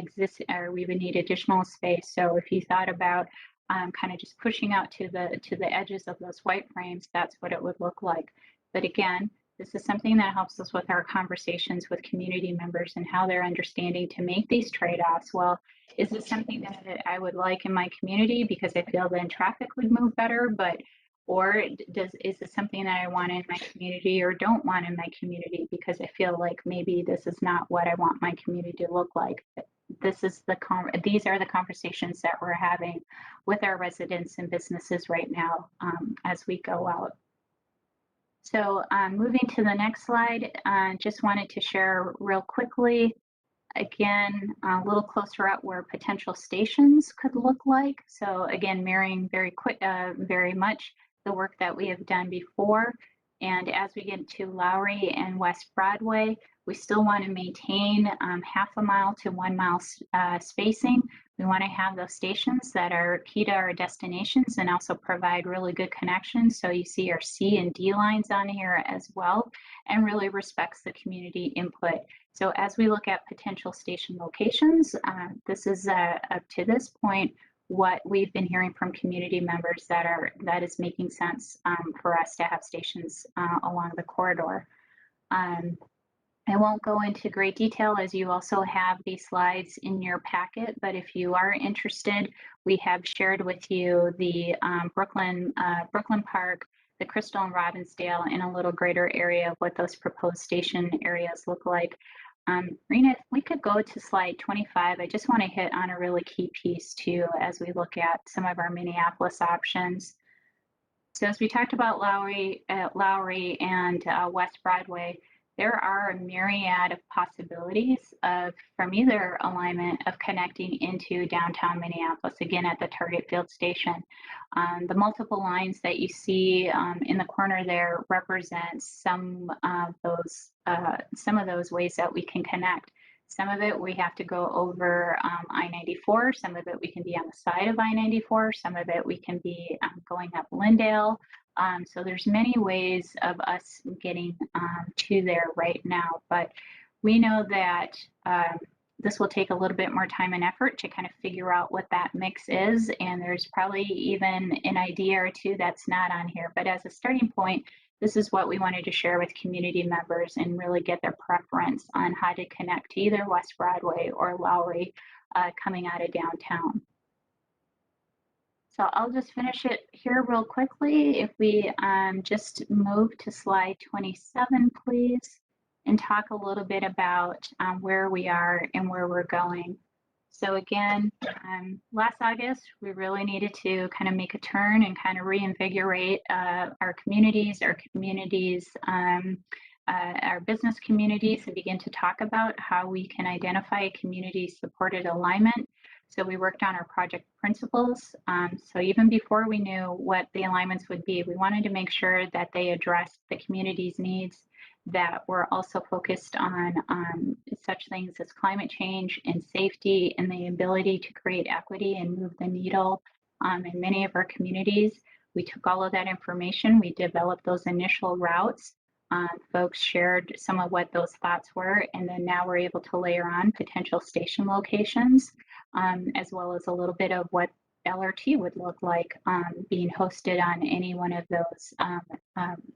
[SPEAKER 9] additional space. So if you thought about kind of just pushing out to the edges of those white frames, that's what it would look like. But again, this is something that helps us with our conversations with community members and how they're understanding to make these trade-offs. Well, is this something that I would like in my community because I feel then traffic would move better, or is this something that I want in my community or don't want in my community because I feel like maybe this is not what I want my community to look like? These are the conversations that we're having with our residents and businesses right now as we go out. So moving to the next slide, just wanted to share real quickly, again, a little closer at where potential stations could look like. So again, mirroring very much the work that we have done before. And as we get to Lowry and West Broadway, We still want to maintain half a mile to 1 mile spacing. We want to have those stations that are key to our destinations and also provide really good connections. So you see our C and D lines on here as well, and really respects the community input. So as we look at potential station locations, this is up to this point what we've been hearing from community members that is making sense for us to have stations along the corridor. I won't go into great detail as you also have these slides in your packet, but if you are interested, we have shared with you the Brooklyn Park, the Crystal and Robbinsdale, in a little greater area of what those proposed station areas look like. Marina, if we could go to slide 25, I just want to hit on a really key piece too as we look at some of our Minneapolis options. So as we talked about Lowry and West Broadway, there are a myriad of possibilities from either alignment of connecting into downtown Minneapolis, again at the Target Field Station. The multiple lines that you see in the corner there represent some of those ways that we can connect. Some of it we have to go over I-94, some of it we can be on the side of I-94, some of it we can be going up Lindale. So there's many ways of us getting to there right now, but we know that this will take a little bit more time and effort to kind of figure out what that mix is, and there's probably even an idea or two that's not on here, but as a starting point, this is what we wanted to share with community members and really get their preference on how to connect to either West Broadway or Lowry coming out of downtown. So I'll just finish it here real quickly. If we just move to slide 27, please, and talk a little bit about where we are and where we're going. So again, last August, we really needed to kind of make a turn and kind of reinvigorate our communities, our business communities, and begin to talk about how we can identify community-supported alignment. So we worked on our project principles. So even before we knew what the alignments would be, we wanted to make sure that they addressed the community's needs, that were also focused on such things as climate change and safety and the ability to create equity and move the needle in many of our communities. We took all of that information, we developed those initial routes. Folks shared some of what those thoughts were, and then now we're able to layer on potential station locations, as well as a little bit of what LRT would look like being hosted on any one of those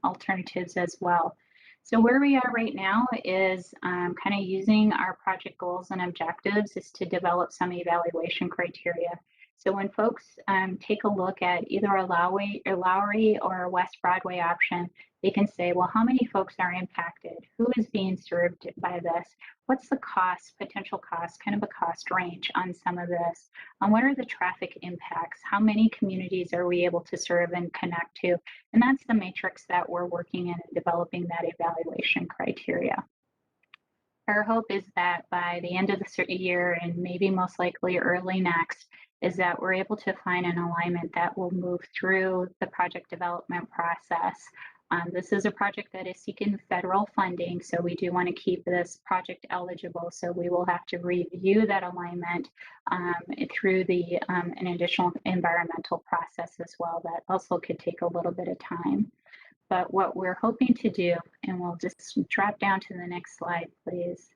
[SPEAKER 9] alternatives as well. So where we are right now is kind of using our project goals and objectives is to develop some evaluation criteria. So when folks take a look at either a Lowry or a West Broadway option, they can say, well, how many folks are impacted? Who is being served by this? What's the cost, potential cost, kind of a cost range on some of this? What are the traffic impacts? How many communities are we able to serve and connect to? And that's the matrix that we're working in and developing that evaluation criteria. Our hope is that by the end of the year and maybe most likely early next, is that we're able to find an alignment that will move through the project development process. This is a project that is seeking federal funding, so we do want to keep this project eligible. So we will have to review that alignment through an additional environmental process as well. That also could take a little bit of time. But what we're hoping to do, and we'll just drop down to the next slide, please,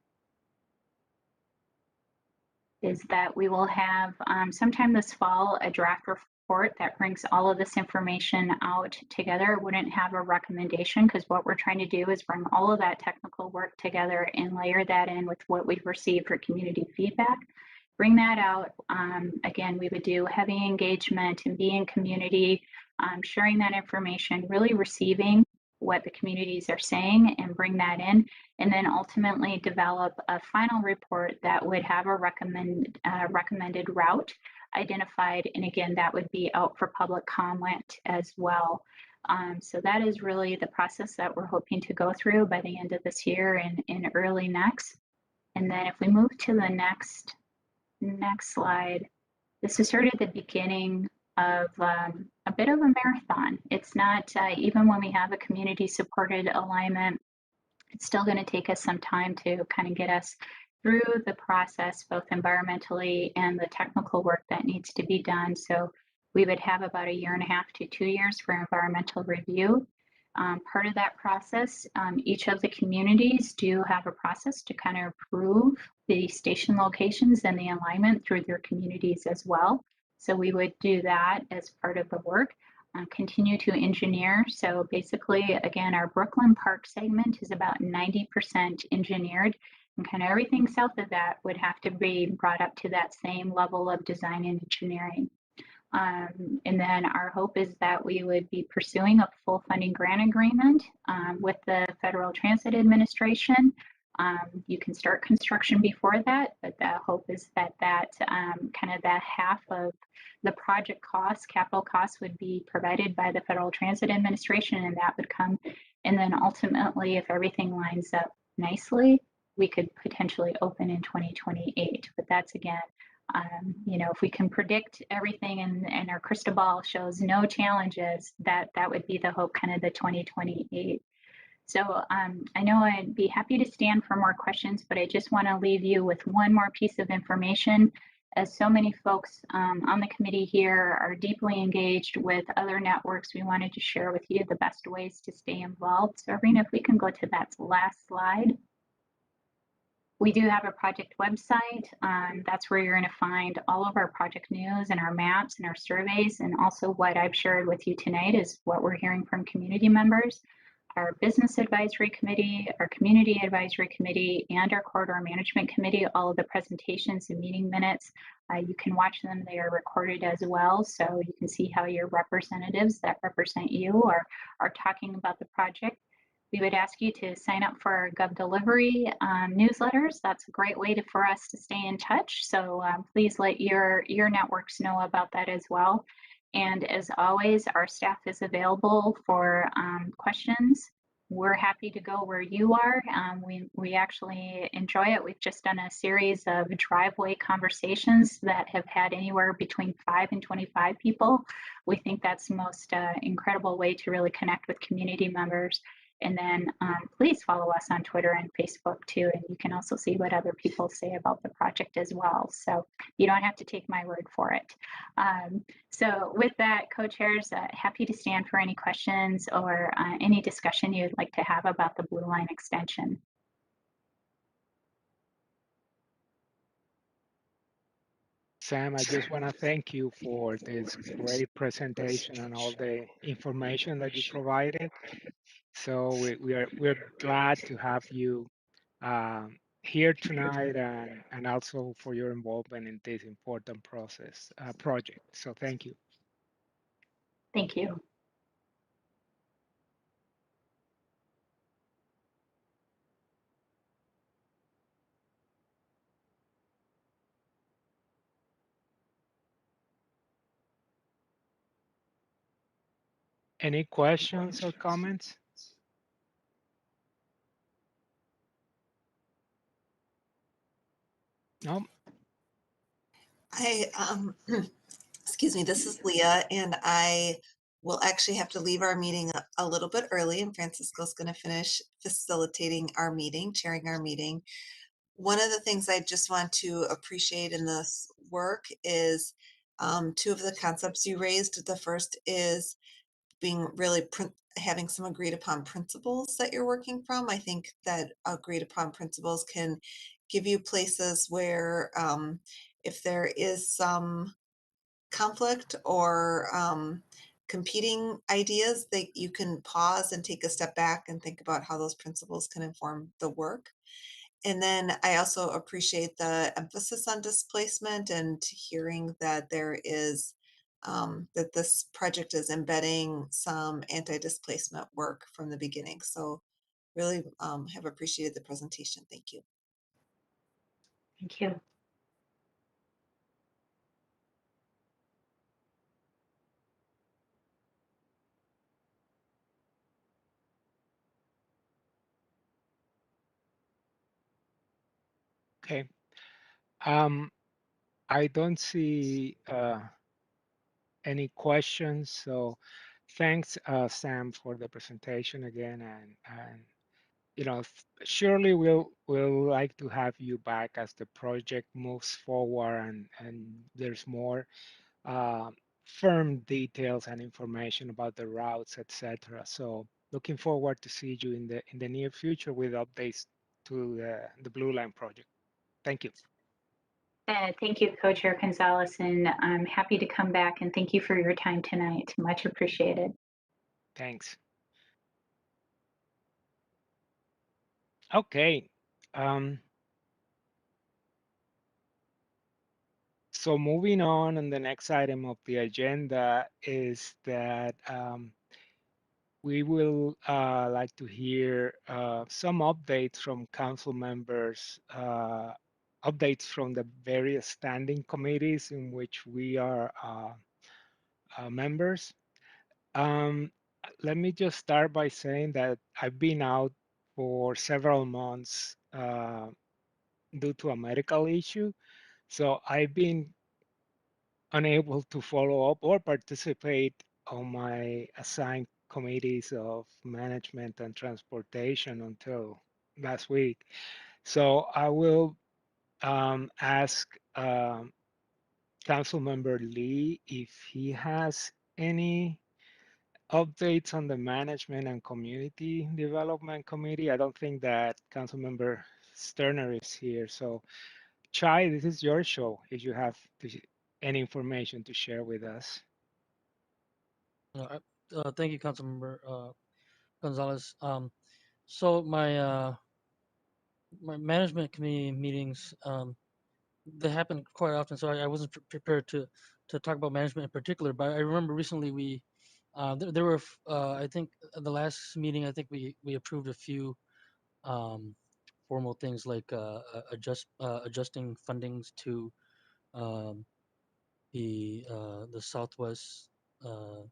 [SPEAKER 9] is that we will have sometime this fall a draft report that brings all of this information out together. It wouldn't have a recommendation because what we're trying to do is bring all of that technical work together and layer that in with what we've received for community feedback. Bring that out. Again, we would do heavy engagement and be in community, sharing that information, really receiving what the communities are saying and bring that in, and then ultimately develop a final report that would have a recommended route identified. And again, that would be out for public comment as well. So that is really the process that we're hoping to go through by the end of this year and early next. And then if we move to the next slide, this is sort of the beginning of a bit of a marathon. It's not, even when we have a community supported alignment, It's still going to take us some time to kind of get us through the process, both environmentally and the technical work that needs to be done. So we would have about 1.5 to 2 years for environmental review. Part of that process, each of the communities do have a process to kind of approve the station locations and the alignment through their communities as well. So we would do that as part of the work. Continue to engineer. So basically, again, our Brooklyn Park segment is about 90% engineered, and kind of everything south of that would have to be brought up to that same level of design and engineering. And then our hope is that we would be pursuing a full funding grant agreement with the Federal Transit Administration. You can start construction before that, but the hope is that kind of that half of the project costs, capital costs, would be provided by the Federal Transit Administration, and that would come. And then ultimately, if everything lines up nicely, we could potentially open in 2028. But that's again, you know, if we can predict everything and our crystal ball shows no challenges, that would be the hope, kind of the 2028. So I know I'd be happy to stand for more questions, but I just want to leave you with one more piece of information. As so many folks on the committee here are deeply engaged with other networks, we wanted to share with you the best ways to stay involved. So Rena, if we can go to that last slide. We do have a project website. That's where you're going to find all of our project news and our maps and our surveys. And also what I've shared with you tonight is what we're hearing from community members, our business advisory committee, our community advisory committee, and our corridor management committee. All of the presentations and meeting minutes, you can watch them. They are recorded as well. So you can see how your representatives that represent you are talking about the project. We would ask you to sign up for our GovDelivery newsletters. That's a great way for us to stay in touch. So please let your networks know about that as well. And as always, our staff is available for questions. We're happy to go where you are. We actually enjoy it. We've just done a series of driveway conversations that have had anywhere between 5 and 25 people. We think that's the most incredible way to really connect with community members. And then please follow us on Twitter and Facebook too. And you can also see what other people say about the project as well. So you don't have to take my word for it. So with that, co-chairs, happy to stand for any questions or any discussion you'd like to have about the Blue Line extension.
[SPEAKER 1] Sam, I just want to thank you for this great presentation and all the information that you provided. So we're glad to have you here tonight and also for your involvement in this important project. So thank you.
[SPEAKER 9] Thank you.
[SPEAKER 1] Any questions or comments? No.
[SPEAKER 2] Excuse me, this is Leah, and I will actually have to leave our meeting a little bit early, and Francisco's going to finish facilitating our meeting, chairing our meeting. One of the things I just want to appreciate in this work is two of the concepts you raised. The first is being really having some agreed upon principles that you're working from. I think that agreed upon principles can give you places where if there is some conflict or competing ideas, that you can pause and take a step back and think about how those principles can inform the work. And then I also appreciate the emphasis on displacement and hearing that there is that this project is embedding some anti-displacement work from the beginning. So really have appreciated the presentation. Thank you.
[SPEAKER 9] Thank you.
[SPEAKER 1] Okay. I don't see any questions. So thanks, Sam, for the presentation again. And surely we'll like to have you back as the project moves forward and there's more uh, firm details and information about the routes, etc. So looking forward to see you in the near future with updates to the Blue Line project. Thank you.
[SPEAKER 9] Thank you, Co-Chair Gonzalez, and I'm happy to come back, and thank you for your time tonight. Much appreciated.
[SPEAKER 1] Thanks. Okay. So moving on, and the next item of the agenda is that we will like to hear some updates from council members, updates from the various standing committees in which we are members. Let me just start by saying that I've been out for several months due to a medical issue. So I've been unable to follow up or participate on my assigned committees of management and transportation until last week. So I will ask Council Member Lee if he has any updates on the Management and Community Development Committee. I don't think that Council Member Sterner is here. So Chai, this is your show if you have any information to share with us.
[SPEAKER 8] Thank you, Councilmember Gonzalez. So my management committee meetings, they happen quite often. So I wasn't prepared to talk about management in particular. But I remember recently there were I think at the last meeting I think we approved a few um, formal things like adjusting fundings to um, the Southwest uh,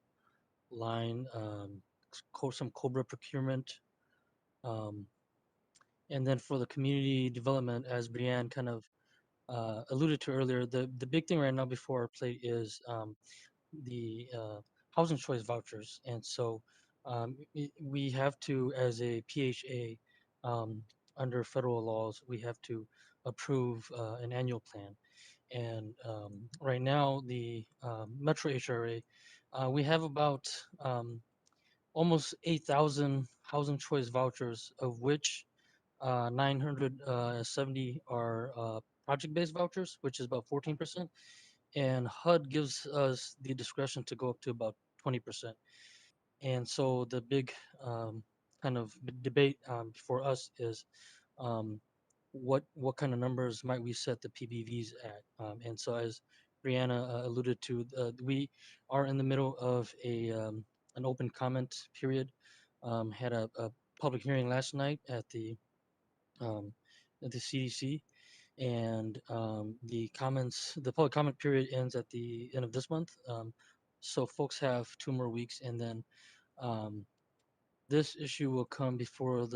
[SPEAKER 8] line, some Cobra procurement. Um, and then for the community development, as Brianne kind of alluded to earlier, the big thing right now before our plate is the housing choice vouchers. And so we have to, as a PHA, under federal laws, we have to approve an annual plan. And right now, the Metro HRA, we have about almost 8,000 housing choice vouchers, of which 970 are project-based vouchers, which is about 14%. And HUD gives us the discretion to go up to about 20%. And so the big kind of debate for us is um, what kind of numbers might we set the PBVs at? And so as Brianna alluded to, we are in the middle of an open comment period. Had a public hearing last night um, at the CDC, and the public comment period ends at the end of this month. So folks have 2 more weeks, and then um, this issue will come before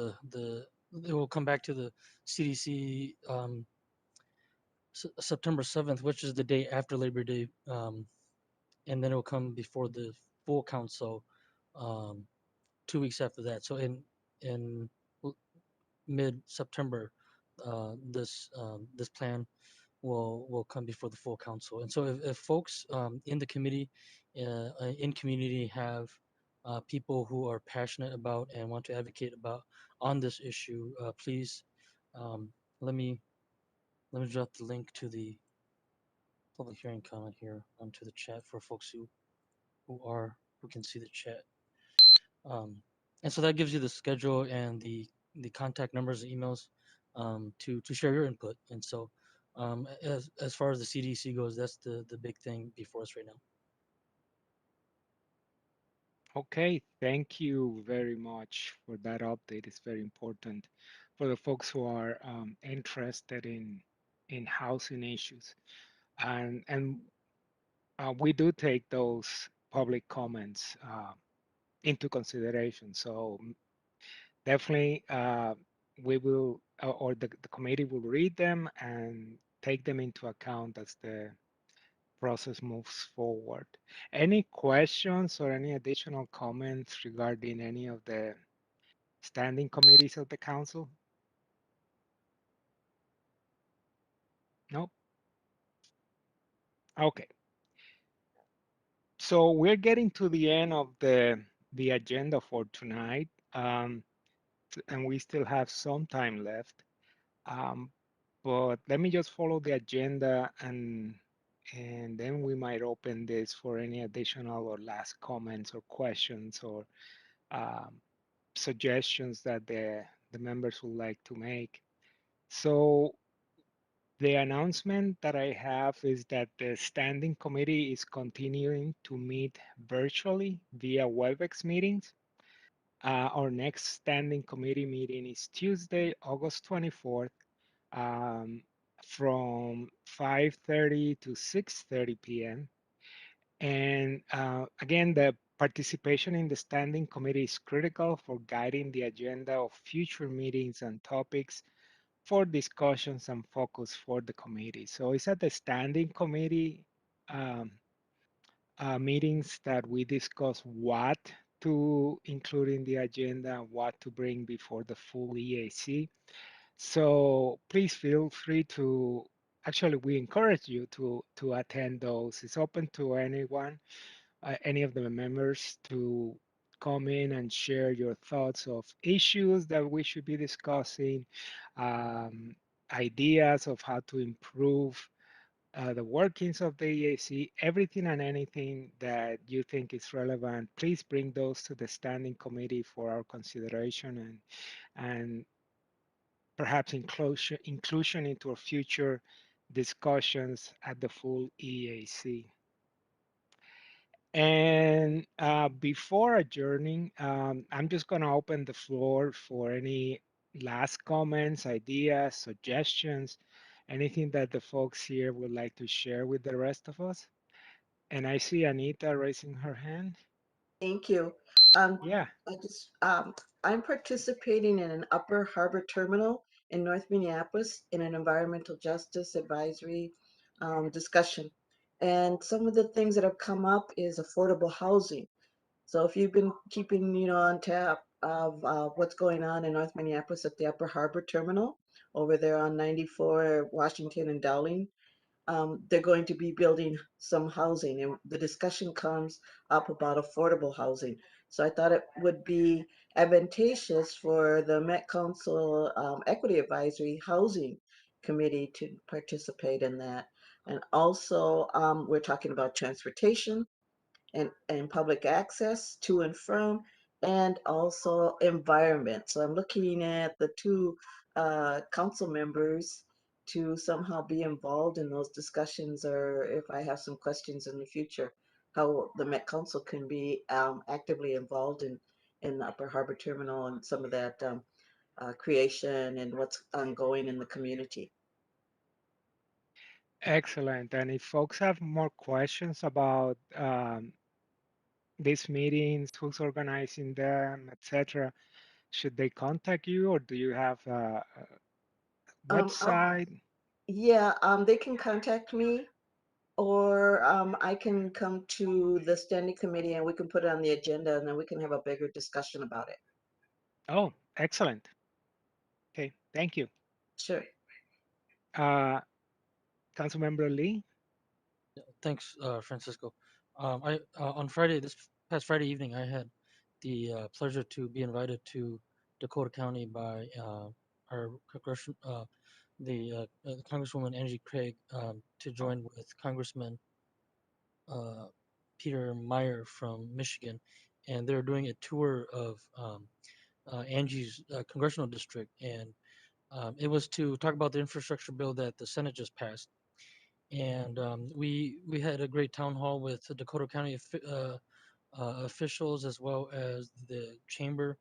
[SPEAKER 8] it will come back to the CDC September 7th, which is the day after Labor Day, and then it will come before the full council um, 2 weeks after that. So in mid September, this plan will come before the full council. And so if folks in the committee, in community have people who are passionate about and want to advocate about on this issue, please um, let me drop the link to the public hearing comment here onto the chat for folks who can see the chat. Um, and so that gives you the schedule and the contact numbers and emails to share your input. And so as far as the CDC goes, that's the big thing before us right now.
[SPEAKER 1] Okay, thank you very much for that update. It's very important for the folks who are interested in housing issues, and we do take those public comments into consideration. So definitely, we will, or the committee will read them and take them into account as the process moves forward. Any questions or any additional comments regarding any of the standing committees of the council? No? Okay. So we're getting to the end of the agenda for tonight, and we still have some time left. Um, but let me just follow the agenda, and then we might open this for any additional or last comments or questions or um, suggestions that the members would like to make. So the announcement that I have is that the standing committee is continuing to meet virtually via Webex meetings. Our next standing committee meeting is Tuesday, August 24th, um, from 5:30 to 6:30 p.m. And again, the participation in the standing committee is critical for guiding the agenda of future meetings and topics for discussions and focus for the committee. So it's at the standing committee um, meetings that we discuss what to include in the agenda, what to bring before the full EAC. So please feel free to, actually we encourage you to attend those. It's open to anyone, any of the members to come in and share your thoughts of issues that we should be discussing, um, ideas of how to improve the workings of the EAC, everything and anything that you think is relevant. Please bring those to the standing committee for our consideration and perhaps inclusion into our future discussions at the full EAC. And before adjourning, I'm just going to open the floor for any last comments, ideas, suggestions, anything that the folks here would like to share with the rest of us. And I see Anita raising her hand.
[SPEAKER 6] Thank you. Um,
[SPEAKER 1] Yeah.
[SPEAKER 6] I just, I'm participating in an Upper Harbor Terminal in North Minneapolis in an environmental justice advisory discussion. And some of the things that have come up is affordable housing. So if you've been keeping, on tap of what's going on in North Minneapolis at the Upper Harbor Terminal over there on 94 Washington and Dowling, they're going to be building some housing, and the discussion comes up about affordable housing. So I thought it would be advantageous for the Met Council Equity Advisory Housing Committee to participate in that. And also, we're talking about transportation and public access to and from, and also environment. So I'm looking at the two council members to somehow be involved in those discussions, or if I have some questions in the future, how the Met Council can be actively involved in the Upper Harbor Terminal and some of that creation and what's ongoing in the community.
[SPEAKER 1] Excellent. And if folks have more questions about these meetings, who's organizing them, etc., should they contact you, or do you have a
[SPEAKER 6] Um, I'll-
[SPEAKER 1] website?
[SPEAKER 6] yeah, they can contact me, or I can come to the standing committee and we can put it on the agenda and then we can have a bigger discussion about it.
[SPEAKER 1] Oh, excellent. Okay, thank you.
[SPEAKER 6] Sure.
[SPEAKER 1] Uh, Councilmember Lee?
[SPEAKER 8] Yeah, thanks, Francisco. On Friday, this past Friday evening, I had the pleasure to be invited to Dakota County by our congression, the Congresswoman Angie Craig, to join with Congressman uh, Peter Meyer from Michigan, and they're doing a tour of Angie's congressional district, and it was to talk about the infrastructure bill that the Senate just passed. And we had a great town hall with the Dakota County officials as well as the chamber,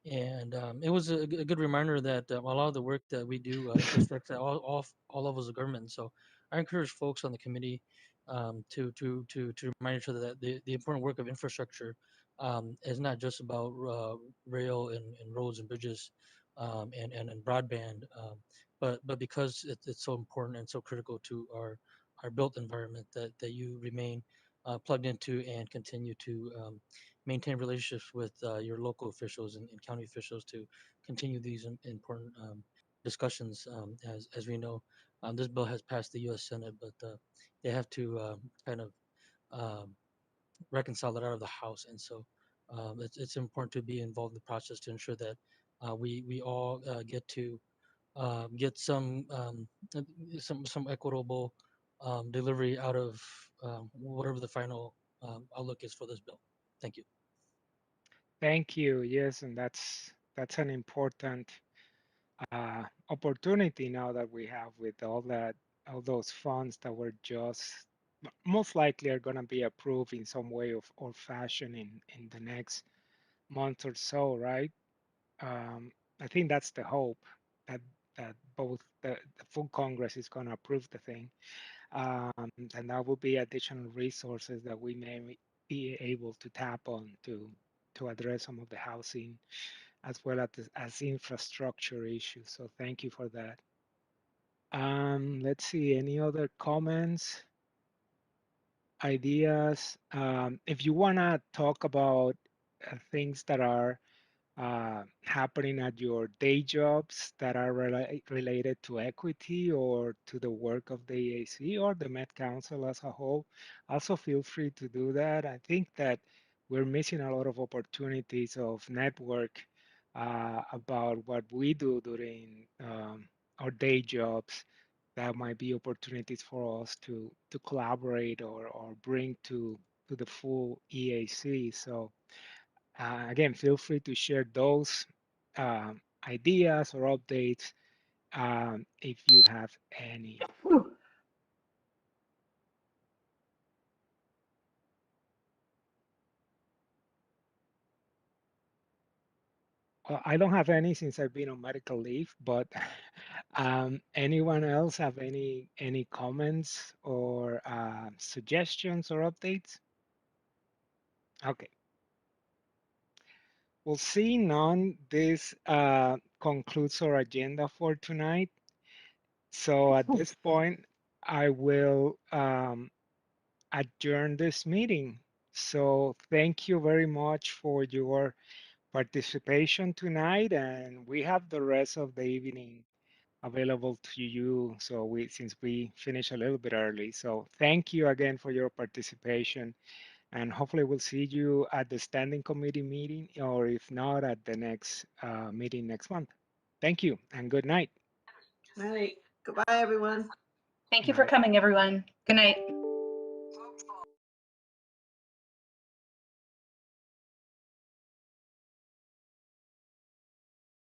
[SPEAKER 8] and it was a good reminder that a lot of the work that we do intersects at all levels of government. So I encourage folks on the committee to remind each other that the important work of infrastructure is not just about rail and roads and bridges and broadband, but because it's so important and so critical to our built environment that you remain plugged into and continue to maintain relationships with your local officials and county officials to continue these important discussions. As we know, this bill has passed the U.S. Senate, but they have to kind of um, reconcile it out of the House, and so it's important to be involved in the process to ensure that we all get to get some equitable delivery out of whatever the final outlook is for this bill. Thank you.
[SPEAKER 1] Thank you. Yes, and that's an important opportunity now that we have with all those funds that were just most likely are going to be approved in some way or fashion in the next month or so, right? I think that's the hope that both the full Congress is going to approve the thing, and that will be additional resources that we may be able to tap on to address some of the housing as well as infrastructure issues. So thank you for that. Let's see, any other comments, ideas? If you want to talk about things that are happening at your day jobs that are related to equity or to the work of the EAC or the Met Council as a whole, also feel free to do that. I think that we're missing a lot of opportunities of network about what we do during our day jobs. That might be opportunities for us to collaborate or bring to the full EAC. So again, feel free to share those ideas or updates if you have any. Well, I don't have any since I've been on medical leave, but anyone else have any comments or suggestions or updates? Okay. Well, seeing none, this concludes our agenda for tonight. So at this point, I will adjourn this meeting. So thank you very much for your participation tonight, and we have the rest of the evening available to you. So since we finished a little bit early, so thank you again for your participation, and hopefully we'll see you at the standing committee meeting, or if not, at the next meeting next month. Thank you and good night.
[SPEAKER 6] All right. Goodbye, everyone.
[SPEAKER 3] Thank you for coming, everyone. Good night.